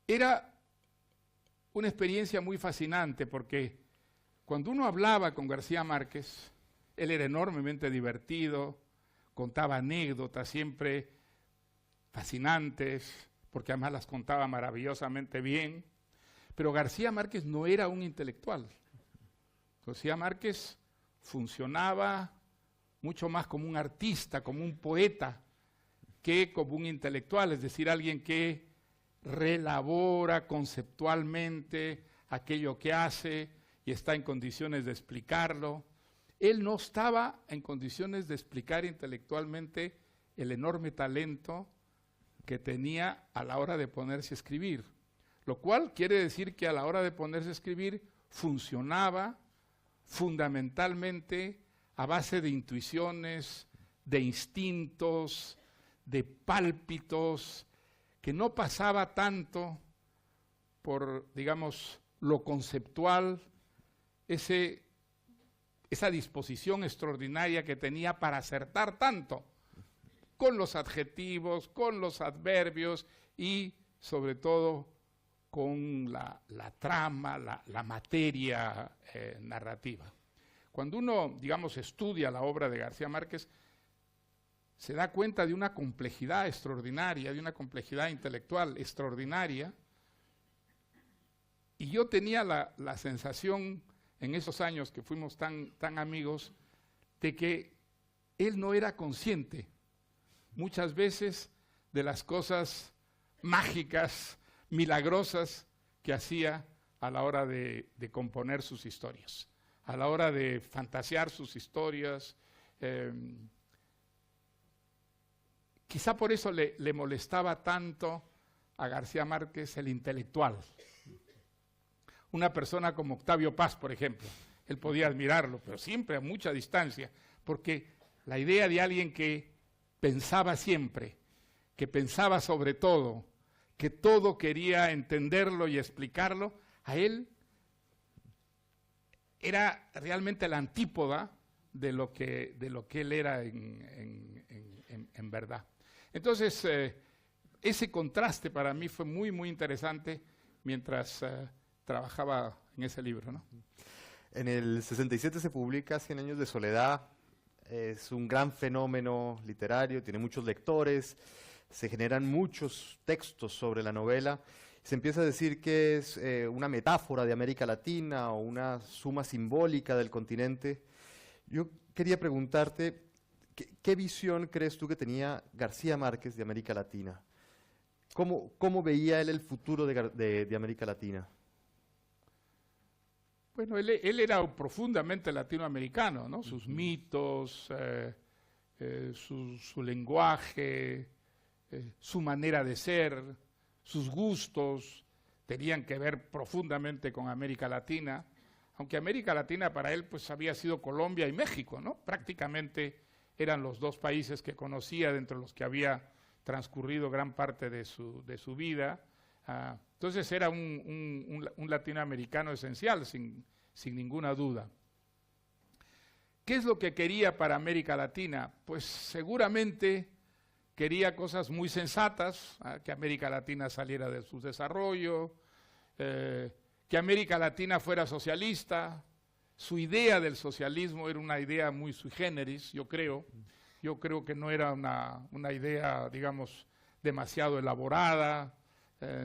Era una experiencia muy fascinante porque cuando uno hablaba con García Márquez, él era enormemente divertido, contaba anécdotas siempre fascinantes, porque además las contaba maravillosamente bien, pero García Márquez no era un intelectual. García Márquez funcionaba mucho más como un artista, como un poeta, que como un intelectual, es decir, alguien que reelabora conceptualmente aquello que hace y está en condiciones de explicarlo. Él no estaba en condiciones de explicar intelectualmente el enorme talento que tenía a la hora de ponerse a escribir, lo cual quiere decir que a la hora de ponerse a escribir funcionaba fundamentalmente a base de intuiciones, de instintos, de pálpitos, que no pasaba tanto por, digamos, lo conceptual, esa disposición extraordinaria que tenía para acertar tanto con los adjetivos, con los adverbios y, sobre todo, con la trama, la materia narrativa. Cuando uno, digamos, estudia la obra de García Márquez, se da cuenta de una complejidad extraordinaria, de una complejidad intelectual extraordinaria, y yo tenía la sensación en esos años que fuimos tan amigos, de que él no era consciente muchas veces de las cosas mágicas, milagrosas que hacía a la hora de componer sus historias, a la hora de fantasear sus historias. Quizá por eso le molestaba tanto a García Márquez el intelectual. Una persona como Octavio Paz, por ejemplo, él podía admirarlo, pero siempre a mucha distancia, porque la idea de alguien que pensaba siempre, que pensaba sobre todo, que todo quería entenderlo y explicarlo, a él era realmente la antípoda de lo que él era en verdad. Entonces, ese contraste para mí fue muy, muy interesante mientras trabajaba en ese libro, ¿no? En el 67 se publica 100 años de soledad. Es un gran fenómeno literario, tiene muchos lectores, se generan muchos textos sobre la novela. Se empieza a decir que es una metáfora de América Latina o una suma simbólica del continente. Yo quería preguntarte, ¿qué visión crees tú que tenía García Márquez de América Latina? ¿Cómo veía él el futuro de América Latina? Bueno, él era profundamente latinoamericano, ¿no? Sus mitos, su lenguaje, su manera de ser, sus gustos, tenían que ver profundamente con América Latina, aunque América Latina para él pues había sido Colombia y México, ¿no? Prácticamente eran los dos países que conocía, dentro de los que había transcurrido gran parte de su vida. Entonces era un latinoamericano esencial, sin ninguna duda. ¿Qué es lo que quería para América Latina? Pues seguramente quería cosas muy sensatas, que América Latina saliera de su desarrollo, que América Latina fuera socialista. Su idea del socialismo era una idea muy sui generis, yo creo. Yo creo que no era una idea, digamos, demasiado elaborada,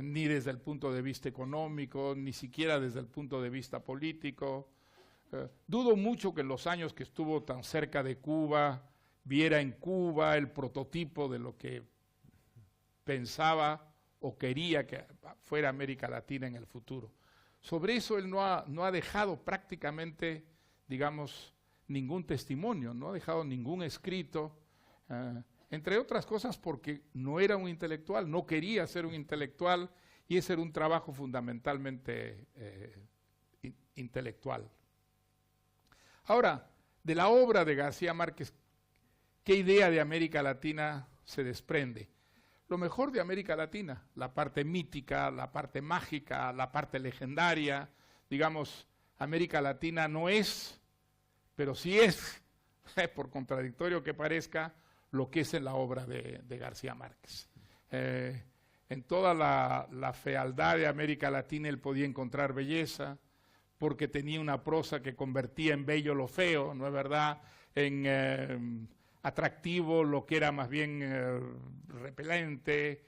ni desde el punto de vista económico, ni siquiera desde el punto de vista político. Dudo mucho que en los años que estuvo tan cerca de Cuba, viera en Cuba el prototipo de lo que pensaba o quería que fuera América Latina en el futuro. Sobre eso él no ha dejado prácticamente, digamos, ningún testimonio, no ha dejado ningún escrito, entre otras cosas porque no era un intelectual, no quería ser un intelectual y ese era un trabajo fundamentalmente intelectual. Ahora, de la obra de García Márquez, ¿qué idea de América Latina se desprende? Lo mejor de América Latina, la parte mítica, la parte mágica, la parte legendaria. Digamos, América Latina no es, pero sí es, por contradictorio que parezca, lo que es en la obra de García Márquez. En toda la fealdad de América Latina él podía encontrar belleza, porque tenía una prosa que convertía en bello lo feo, ¿no es verdad?, en atractivo lo que era más bien repelente.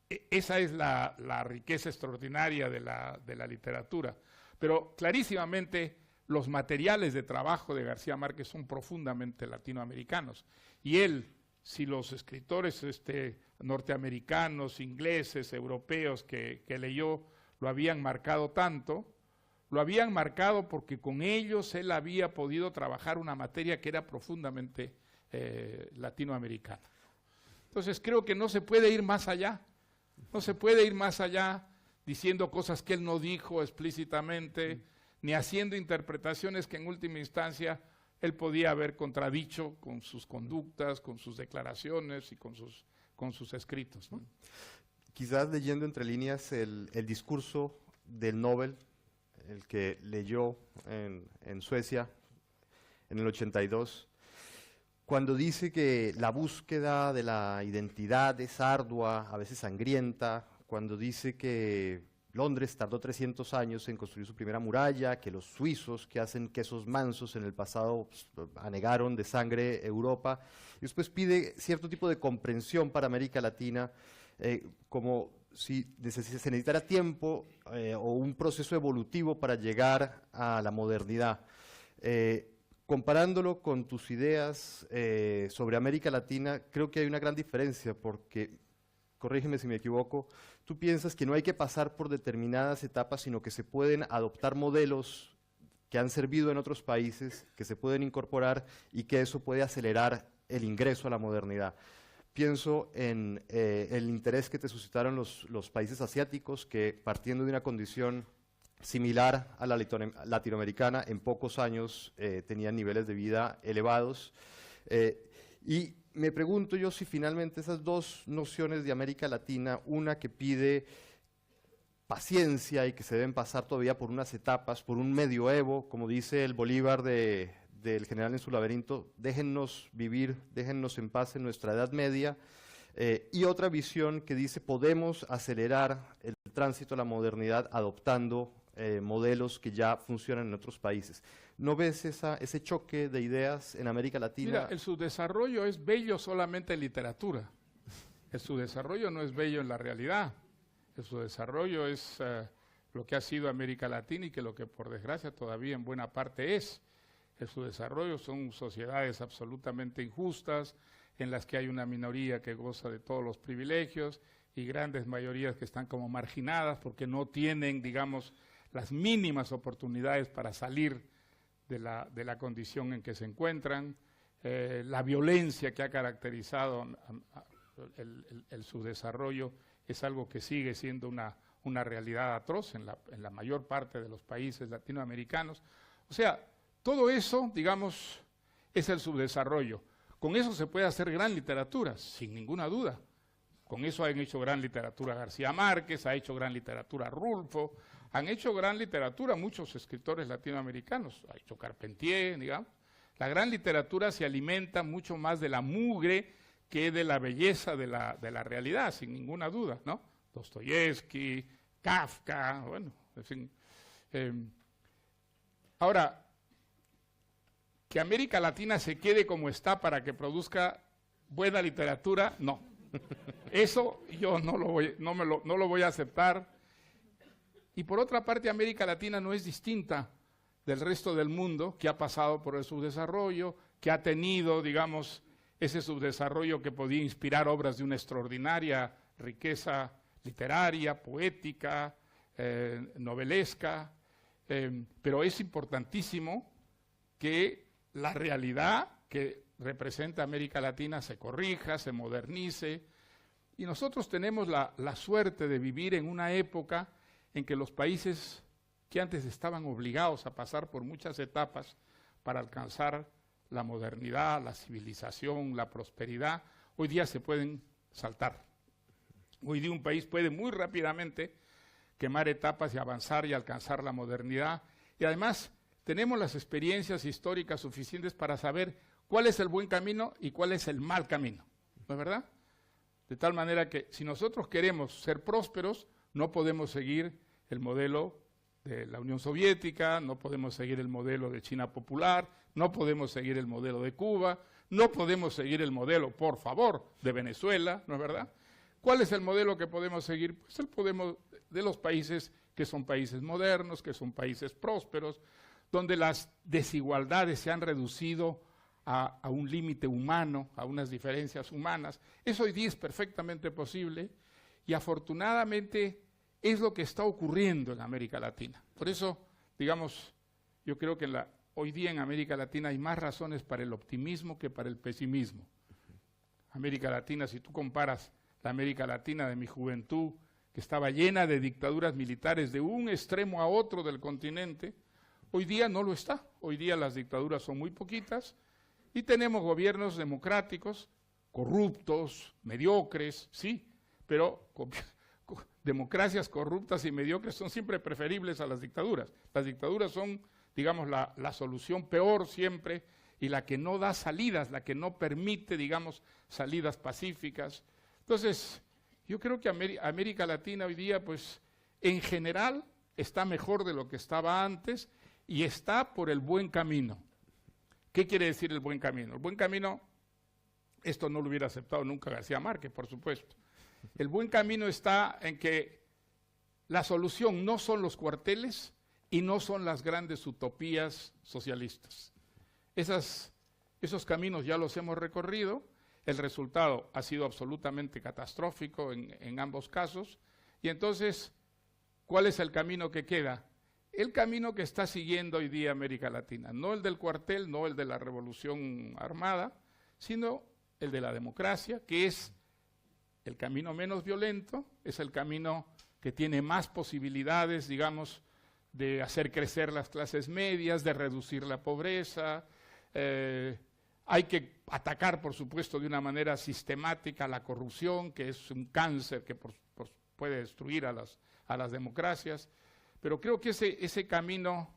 Esa es la riqueza extraordinaria de la literatura. Pero clarísimamente los materiales de trabajo de García Márquez son profundamente latinoamericanos. Y él, si los escritores norteamericanos, ingleses, europeos que leyó lo habían marcado tanto, lo habían marcado porque con ellos él había podido trabajar una materia que era profundamente latinoamericana. Entonces creo que no se puede ir más allá, no se puede ir más allá diciendo cosas que él no dijo explícitamente, ni haciendo interpretaciones que en última instancia él podía haber contradicho con sus conductas, con sus declaraciones y con sus escritos, ¿no? Quizás leyendo entre líneas el discurso del Nobel, el que leyó en Suecia en el 82, cuando dice que la búsqueda de la identidad es ardua, a veces sangrienta, cuando dice que Londres tardó 300 años en construir su primera muralla, que los suizos que hacen quesos mansos en el pasado anegaron de sangre Europa, y después pide cierto tipo de comprensión para América Latina, como si se necesitara tiempo o un proceso evolutivo para llegar a la modernidad. Comparándolo con tus ideas sobre América Latina, creo que hay una gran diferencia porque, corrígeme si me equivoco, tú piensas que no hay que pasar por determinadas etapas, sino que se pueden adoptar modelos que han servido en otros países, que se pueden incorporar y que eso puede acelerar el ingreso a la modernidad. Pienso en el interés que te suscitaron los países asiáticos, que partiendo de una condición similar a la latinoamericana, en pocos años tenían niveles de vida elevados. Y me pregunto yo si finalmente esas dos nociones de América Latina, una que pide paciencia y que se deben pasar todavía por unas etapas, por un medioevo, como dice el Bolívar del General en su laberinto, déjennos vivir, déjennos en paz en nuestra Edad Media, y otra visión que dice podemos acelerar el tránsito a la modernidad adoptando modelos que ya funcionan en otros países. ¿No ves ese choque de ideas en América Latina? Mira, el subdesarrollo es bello solamente en literatura. El subdesarrollo no es bello en la realidad. El subdesarrollo es lo que ha sido América Latina y que lo que por desgracia todavía en buena parte es. El subdesarrollo son sociedades absolutamente injustas, en las que hay una minoría que goza de todos los privilegios y grandes mayorías que están como marginadas porque no tienen, digamos, las mínimas oportunidades para salir de la condición en que se encuentran, la violencia que ha caracterizado el subdesarrollo es algo que sigue siendo una realidad atroz en la mayor parte de los países latinoamericanos. O sea, todo eso, digamos, es el subdesarrollo. Con eso se puede hacer gran literatura, sin ninguna duda. Con eso han hecho gran literatura García Márquez, ha hecho gran literatura Rulfo, han hecho gran literatura muchos escritores latinoamericanos, ha hecho Carpentier, digamos. La gran literatura se alimenta mucho más de la mugre que de la belleza de la realidad, sin ninguna duda, ¿no? Dostoyevsky, Kafka, bueno, en fin. Ahora, que América Latina se quede como está para que produzca buena literatura, no. Eso yo no lo voy a aceptar. Y por otra parte, América Latina no es distinta del resto del mundo que ha pasado por el subdesarrollo, que ha tenido, digamos, ese subdesarrollo que podía inspirar obras de una extraordinaria riqueza literaria, poética, novelesca, pero es importantísimo que la realidad que representa América Latina se corrija, se modernice, Y nosotros tenemos la suerte de vivir en una época en que los países que antes estaban obligados a pasar por muchas etapas para alcanzar la modernidad, la civilización, la prosperidad, hoy día se pueden saltar. Hoy día un país puede muy rápidamente quemar etapas y avanzar y alcanzar la modernidad. Y además tenemos las experiencias históricas suficientes para saber cuál es el buen camino y cuál es el mal camino, ¿no es verdad? De tal manera que si nosotros queremos ser prósperos, no podemos seguir el modelo de la Unión Soviética, no podemos seguir el modelo de China popular, no podemos seguir el modelo de Cuba, no podemos seguir el modelo, por favor, de Venezuela, ¿no es verdad? ¿Cuál es el modelo que podemos seguir? Pues el podemos de los países que son países modernos, que son países prósperos, donde las desigualdades se han reducido a un límite humano, a unas diferencias humanas. Eso hoy día es perfectamente posible y afortunadamente es lo que está ocurriendo en América Latina. Por eso, digamos, yo creo que hoy día en América Latina hay más razones para el optimismo que para el pesimismo. América Latina, si tú comparas la América Latina de mi juventud, que estaba llena de dictaduras militares de un extremo a otro del continente, hoy día no lo está. Hoy día las dictaduras son muy poquitas y tenemos gobiernos democráticos, corruptos, mediocres, sí, pero democracias corruptas y mediocres son siempre preferibles a las dictaduras. Las dictaduras son, digamos, la solución peor siempre y la que no da salidas, la que no permite, digamos, salidas pacíficas. Entonces, yo creo que América Latina hoy día, pues, en general, está mejor de lo que estaba antes y está por el buen camino. ¿Qué quiere decir el buen camino? El buen camino, esto no lo hubiera aceptado nunca García Márquez, por supuesto. El buen camino está en que la solución no son los cuarteles y no son las grandes utopías socialistas. Esos caminos ya los hemos recorrido, el resultado ha sido absolutamente catastrófico en ambos casos, y entonces, ¿cuál es el camino que queda? El camino que está siguiendo hoy día América Latina, no el del cuartel, no el de la revolución armada, sino el de la democracia, que es el camino menos violento, es el camino que tiene más posibilidades, digamos, de hacer crecer las clases medias, de reducir la pobreza. Hay que atacar, por supuesto, de una manera sistemática la corrupción, que es un cáncer que puede destruir a las democracias. Pero creo que ese camino,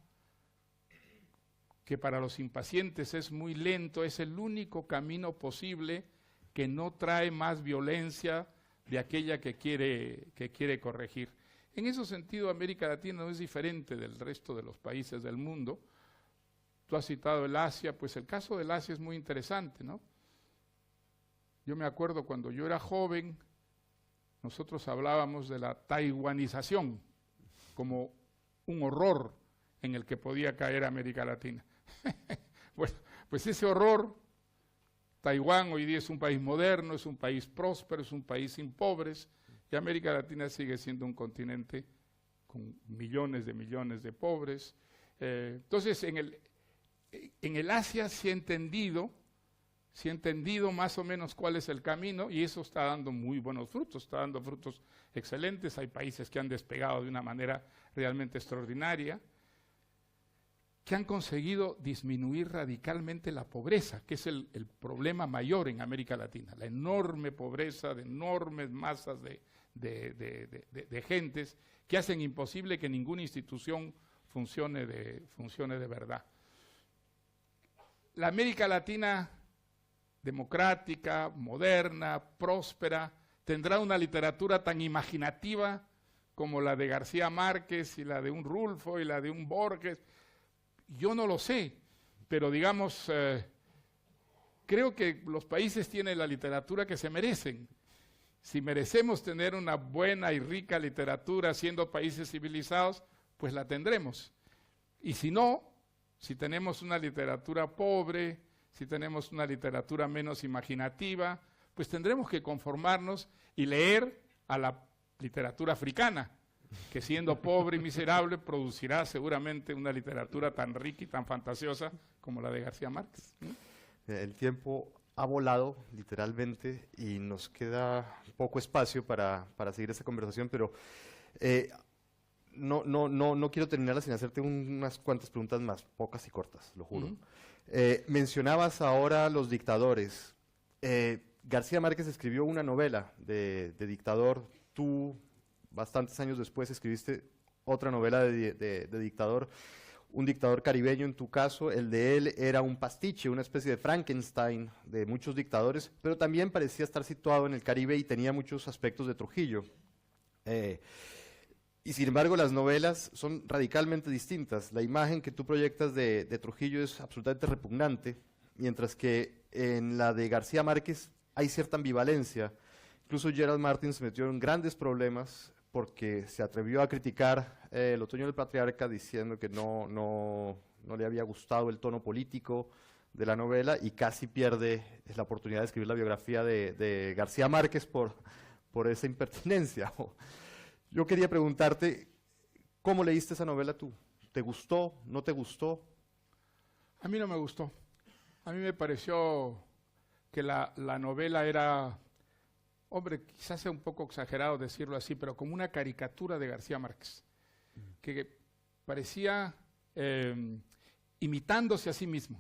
que para los impacientes es muy lento, es el único camino posible que no trae más violencia de aquella que quiere corregir. En ese sentido, América Latina no es diferente del resto de los países del mundo. Tú has citado el Asia, pues el caso del Asia es muy interesante, ¿no? Yo me acuerdo cuando yo era joven, nosotros hablábamos de la taiwanización como un horror en el que podía caer América Latina. Bueno, pues ese horror, Taiwán hoy día es un país moderno, es un país próspero, es un país sin pobres, y América Latina sigue siendo un continente con millones de pobres. Entonces, en el Asia se ha entendido más o menos cuál es el camino, y eso está dando muy buenos frutos, está dando frutos excelentes. Hay países que han despegado de una manera realmente extraordinaria, que han conseguido disminuir radicalmente la pobreza, que es el problema mayor en América Latina, la enorme pobreza de enormes masas de gentes que hacen imposible que ninguna institución funcione de verdad. La América Latina democrática, moderna, próspera, tendrá una literatura tan imaginativa como la de García Márquez y la de un Rulfo y la de un Borges. Yo no lo sé, pero digamos, creo que los países tienen la literatura que se merecen. Si merecemos tener una buena y rica literatura siendo países civilizados, pues la tendremos. Y si no, si tenemos una literatura pobre, si tenemos una literatura menos imaginativa, pues tendremos que conformarnos y leer a la literatura africana, que siendo pobre y miserable producirá seguramente una literatura tan rica y tan fantasiosa como la de García Márquez. El tiempo ha volado literalmente y nos queda poco espacio para seguir esta conversación, pero no quiero terminarla sin hacerte unas cuantas preguntas más, pocas y cortas, lo juro. Mencionabas ahora los dictadores. García Márquez escribió una novela de dictador. Tú, bastantes años después, escribiste otra novela de dictador, un dictador caribeño en tu caso. El de él era un pastiche, una especie de Frankenstein de muchos dictadores, pero también parecía estar situado en el Caribe y tenía muchos aspectos de Trujillo. Y sin embargo las novelas son radicalmente distintas. La imagen que tú proyectas de Trujillo es absolutamente repugnante, mientras que en la de García Márquez hay cierta ambivalencia. Incluso Gerald Martin se metió en grandes problemas porque se atrevió a criticar El otoño del patriarca diciendo que no le había gustado el tono político de la novela y casi pierde la oportunidad de escribir la biografía de García Márquez por esa impertinencia. Yo quería preguntarte, ¿cómo leíste esa novela tú? ¿Te gustó? ¿No te gustó? A mí no me gustó. A mí me pareció que la novela era, hombre, quizás sea un poco exagerado decirlo así, pero como una caricatura de García Márquez, que parecía imitándose a sí mismo,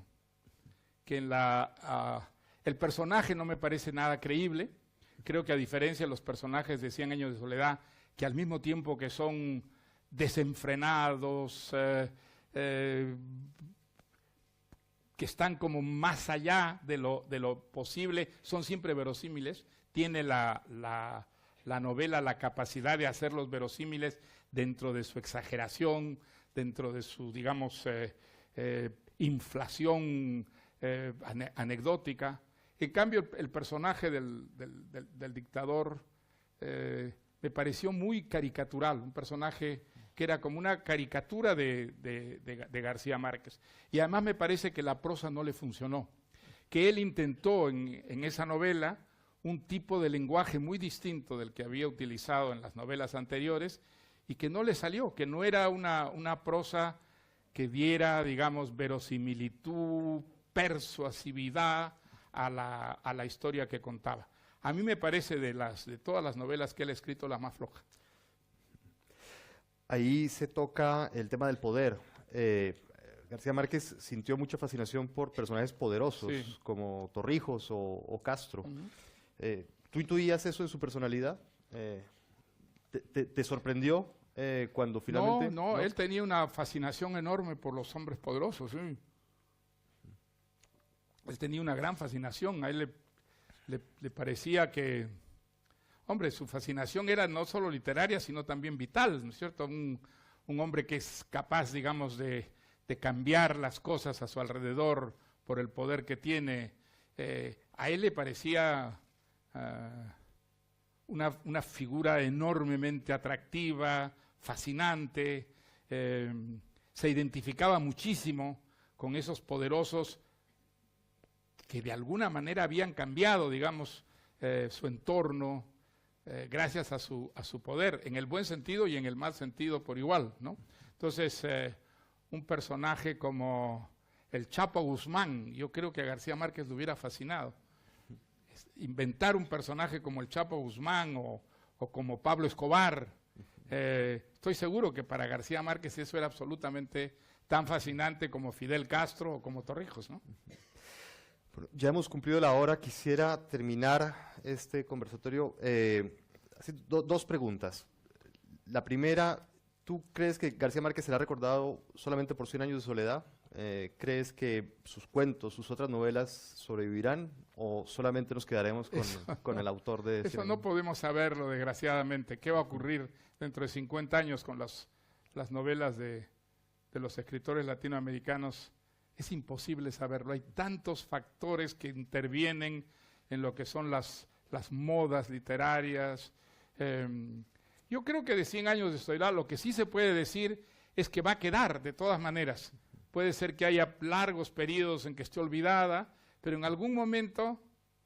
que el personaje no me parece nada creíble. Creo que a diferencia de los personajes de 100 años de soledad, que al mismo tiempo que son desenfrenados, que están como más allá de lo posible, son siempre verosímiles. Tiene la novela la capacidad de hacerlos verosímiles dentro de su exageración, dentro de su, digamos, inflación anecdótica. En cambio, el personaje del dictador me pareció muy caricatural, un personaje que era como una caricatura de García Márquez. Y además me parece que la prosa no le funcionó, que él intentó en esa novela un tipo de lenguaje muy distinto del que había utilizado en las novelas anteriores y que no le salió, que no era una prosa que diera, digamos, verosimilitud, persuasividad a la historia que contaba. A mí me parece de todas las novelas que él ha escrito la más floja. Ahí se toca el tema del poder. García Márquez sintió mucha fascinación por personajes poderosos, sí, como Torrijos o Castro. ¿Tú intuías eso de su personalidad? ¿Te sorprendió cuando finalmente...? No, él tenía una fascinación enorme por los hombres poderosos, sí. Él tenía una gran fascinación, a él le parecía que, hombre, su fascinación era no solo literaria, sino también vital, ¿no es cierto? Un hombre que es capaz, digamos, de cambiar las cosas a su alrededor por el poder que tiene. A él le parecía una figura enormemente atractiva, fascinante, se identificaba muchísimo con esos poderosos que de alguna manera habían cambiado, digamos, su entorno gracias a su poder, en el buen sentido y en el mal sentido por igual, ¿no? Entonces, un personaje como el Chapo Guzmán, yo creo que a García Márquez le hubiera fascinado. Inventar un personaje como el Chapo Guzmán o como Pablo Escobar, estoy seguro que para García Márquez eso era absolutamente tan fascinante como Fidel Castro o como Torrijos, ¿no? Ya hemos cumplido la hora, quisiera terminar este conversatorio haciendo dos preguntas. La primera, ¿tú crees que García Márquez será recordado solamente por 100 años de soledad? ¿Crees que sus cuentos, sus otras novelas sobrevivirán o solamente nos quedaremos con el autor de 100 Eso años? no podemos saberlo, desgraciadamente. ¿Qué va a ocurrir dentro de 50 años con las novelas de los escritores latinoamericanos? Es imposible saberlo. Hay tantos factores que intervienen en lo que son las modas literarias. Yo creo que de 100 años de soledad lo que sí se puede decir es que va a quedar de todas maneras. Puede ser que haya largos periodos en que esté olvidada, pero en algún momento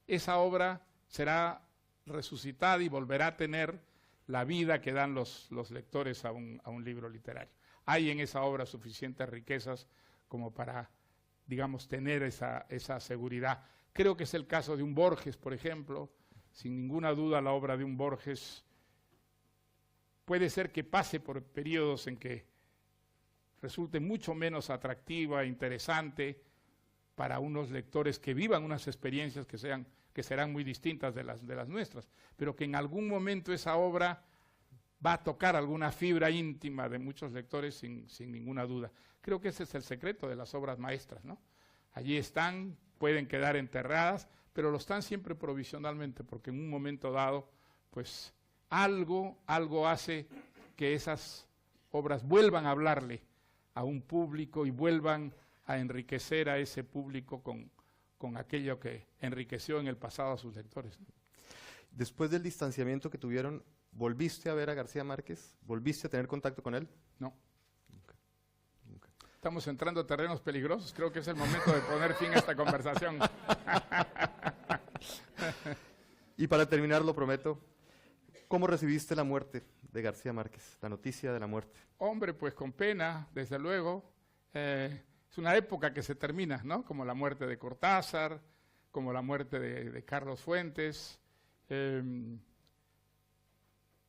esa obra será resucitada y volverá a tener la vida que dan los lectores a un libro literario. Hay en esa obra suficientes riquezas como para, digamos, tener esa seguridad. Creo que es el caso de un Borges, por ejemplo. Sin ninguna duda la obra de un Borges puede ser que pase por periodos en que resulte mucho menos atractiva, interesante para unos lectores que vivan unas experiencias que serán muy distintas de las nuestras, pero que en algún momento esa obra va a tocar alguna fibra íntima de muchos lectores sin ninguna duda. Creo que ese es el secreto de las obras maestras, ¿no? Allí están, pueden quedar enterradas, pero lo están siempre provisionalmente, porque en un momento dado, pues algo hace que esas obras vuelvan a hablarle a un público y vuelvan a enriquecer a ese público con aquello que enriqueció en el pasado a sus lectores, ¿no? Después del distanciamiento que tuvieron, ¿volviste a ver a García Márquez? ¿Volviste a tener contacto con él? No. Estamos entrando a terrenos peligrosos. Creo que es el momento de poner fin a esta conversación. Y para terminar, lo prometo, ¿cómo recibiste la muerte de García Márquez, la noticia de la muerte? Hombre, pues con pena, desde luego. Es una época que se termina, ¿no? Como la muerte de Cortázar, como la muerte de Carlos Fuentes.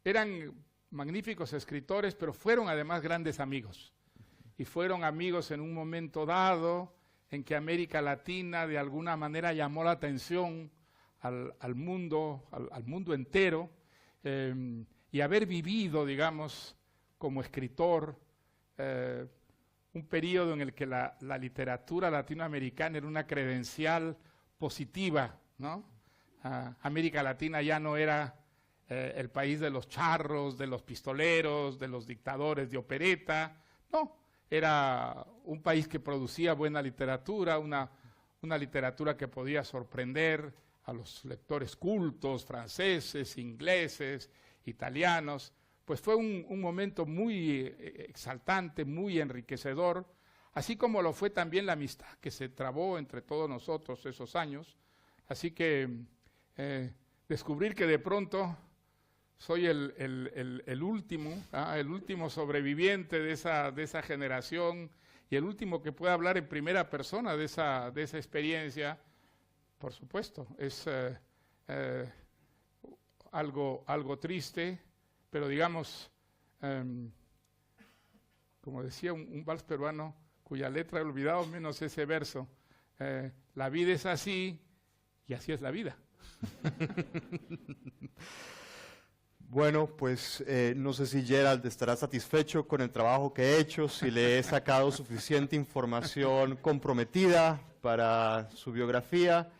Eran magníficos escritores, pero fueron además grandes amigos. Y fueron amigos en un momento dado en que América Latina de alguna manera llamó la atención al mundo entero, y haber vivido, digamos, como escritor, un periodo en el que la literatura latinoamericana era una credencial positiva, ¿no? América Latina ya no era el país de los charros, de los pistoleros, de los dictadores de opereta, no. Era un país que producía buena literatura, una literatura que podía sorprender a los lectores cultos, franceses, ingleses, italianos. Pues fue un momento muy exaltante, muy enriquecedor, así como lo fue también la amistad que se trabó entre todos nosotros esos años. Así que descubrir que de pronto soy el último sobreviviente de esa generación y el último que puede hablar en primera persona de esa experiencia, por supuesto, es algo triste, pero digamos, como decía un vals peruano, cuya letra he olvidado menos ese verso, la vida es así y así es la vida. Bueno, pues no sé si Gerald estará satisfecho con el trabajo que he hecho, si le he sacado suficiente información comprometida para su biografía.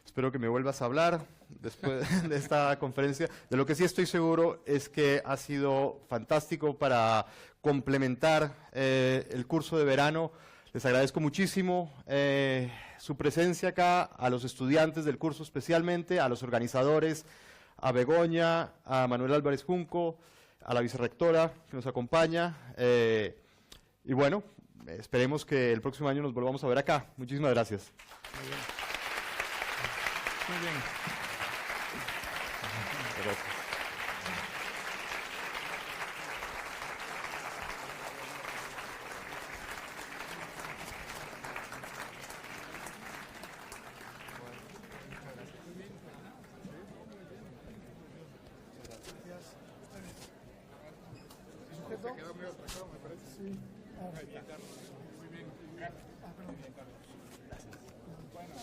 Espero que me vuelvas a hablar después de esta conferencia. De lo que sí estoy seguro es que ha sido fantástico para complementar el curso de verano. Les agradezco muchísimo su presencia acá, a los estudiantes del curso especialmente, a los organizadores, a Begoña, a Manuel Álvarez Junco, a la vicerrectora que nos acompaña. Y bueno, esperemos que el próximo año nos volvamos a ver acá. Muchísimas gracias. Muy bien. Muy bien. Gracias. Se quedó muy atracado, me parece. Sí. Muy bien, Carlos. Muy bien. Gracias. Bueno.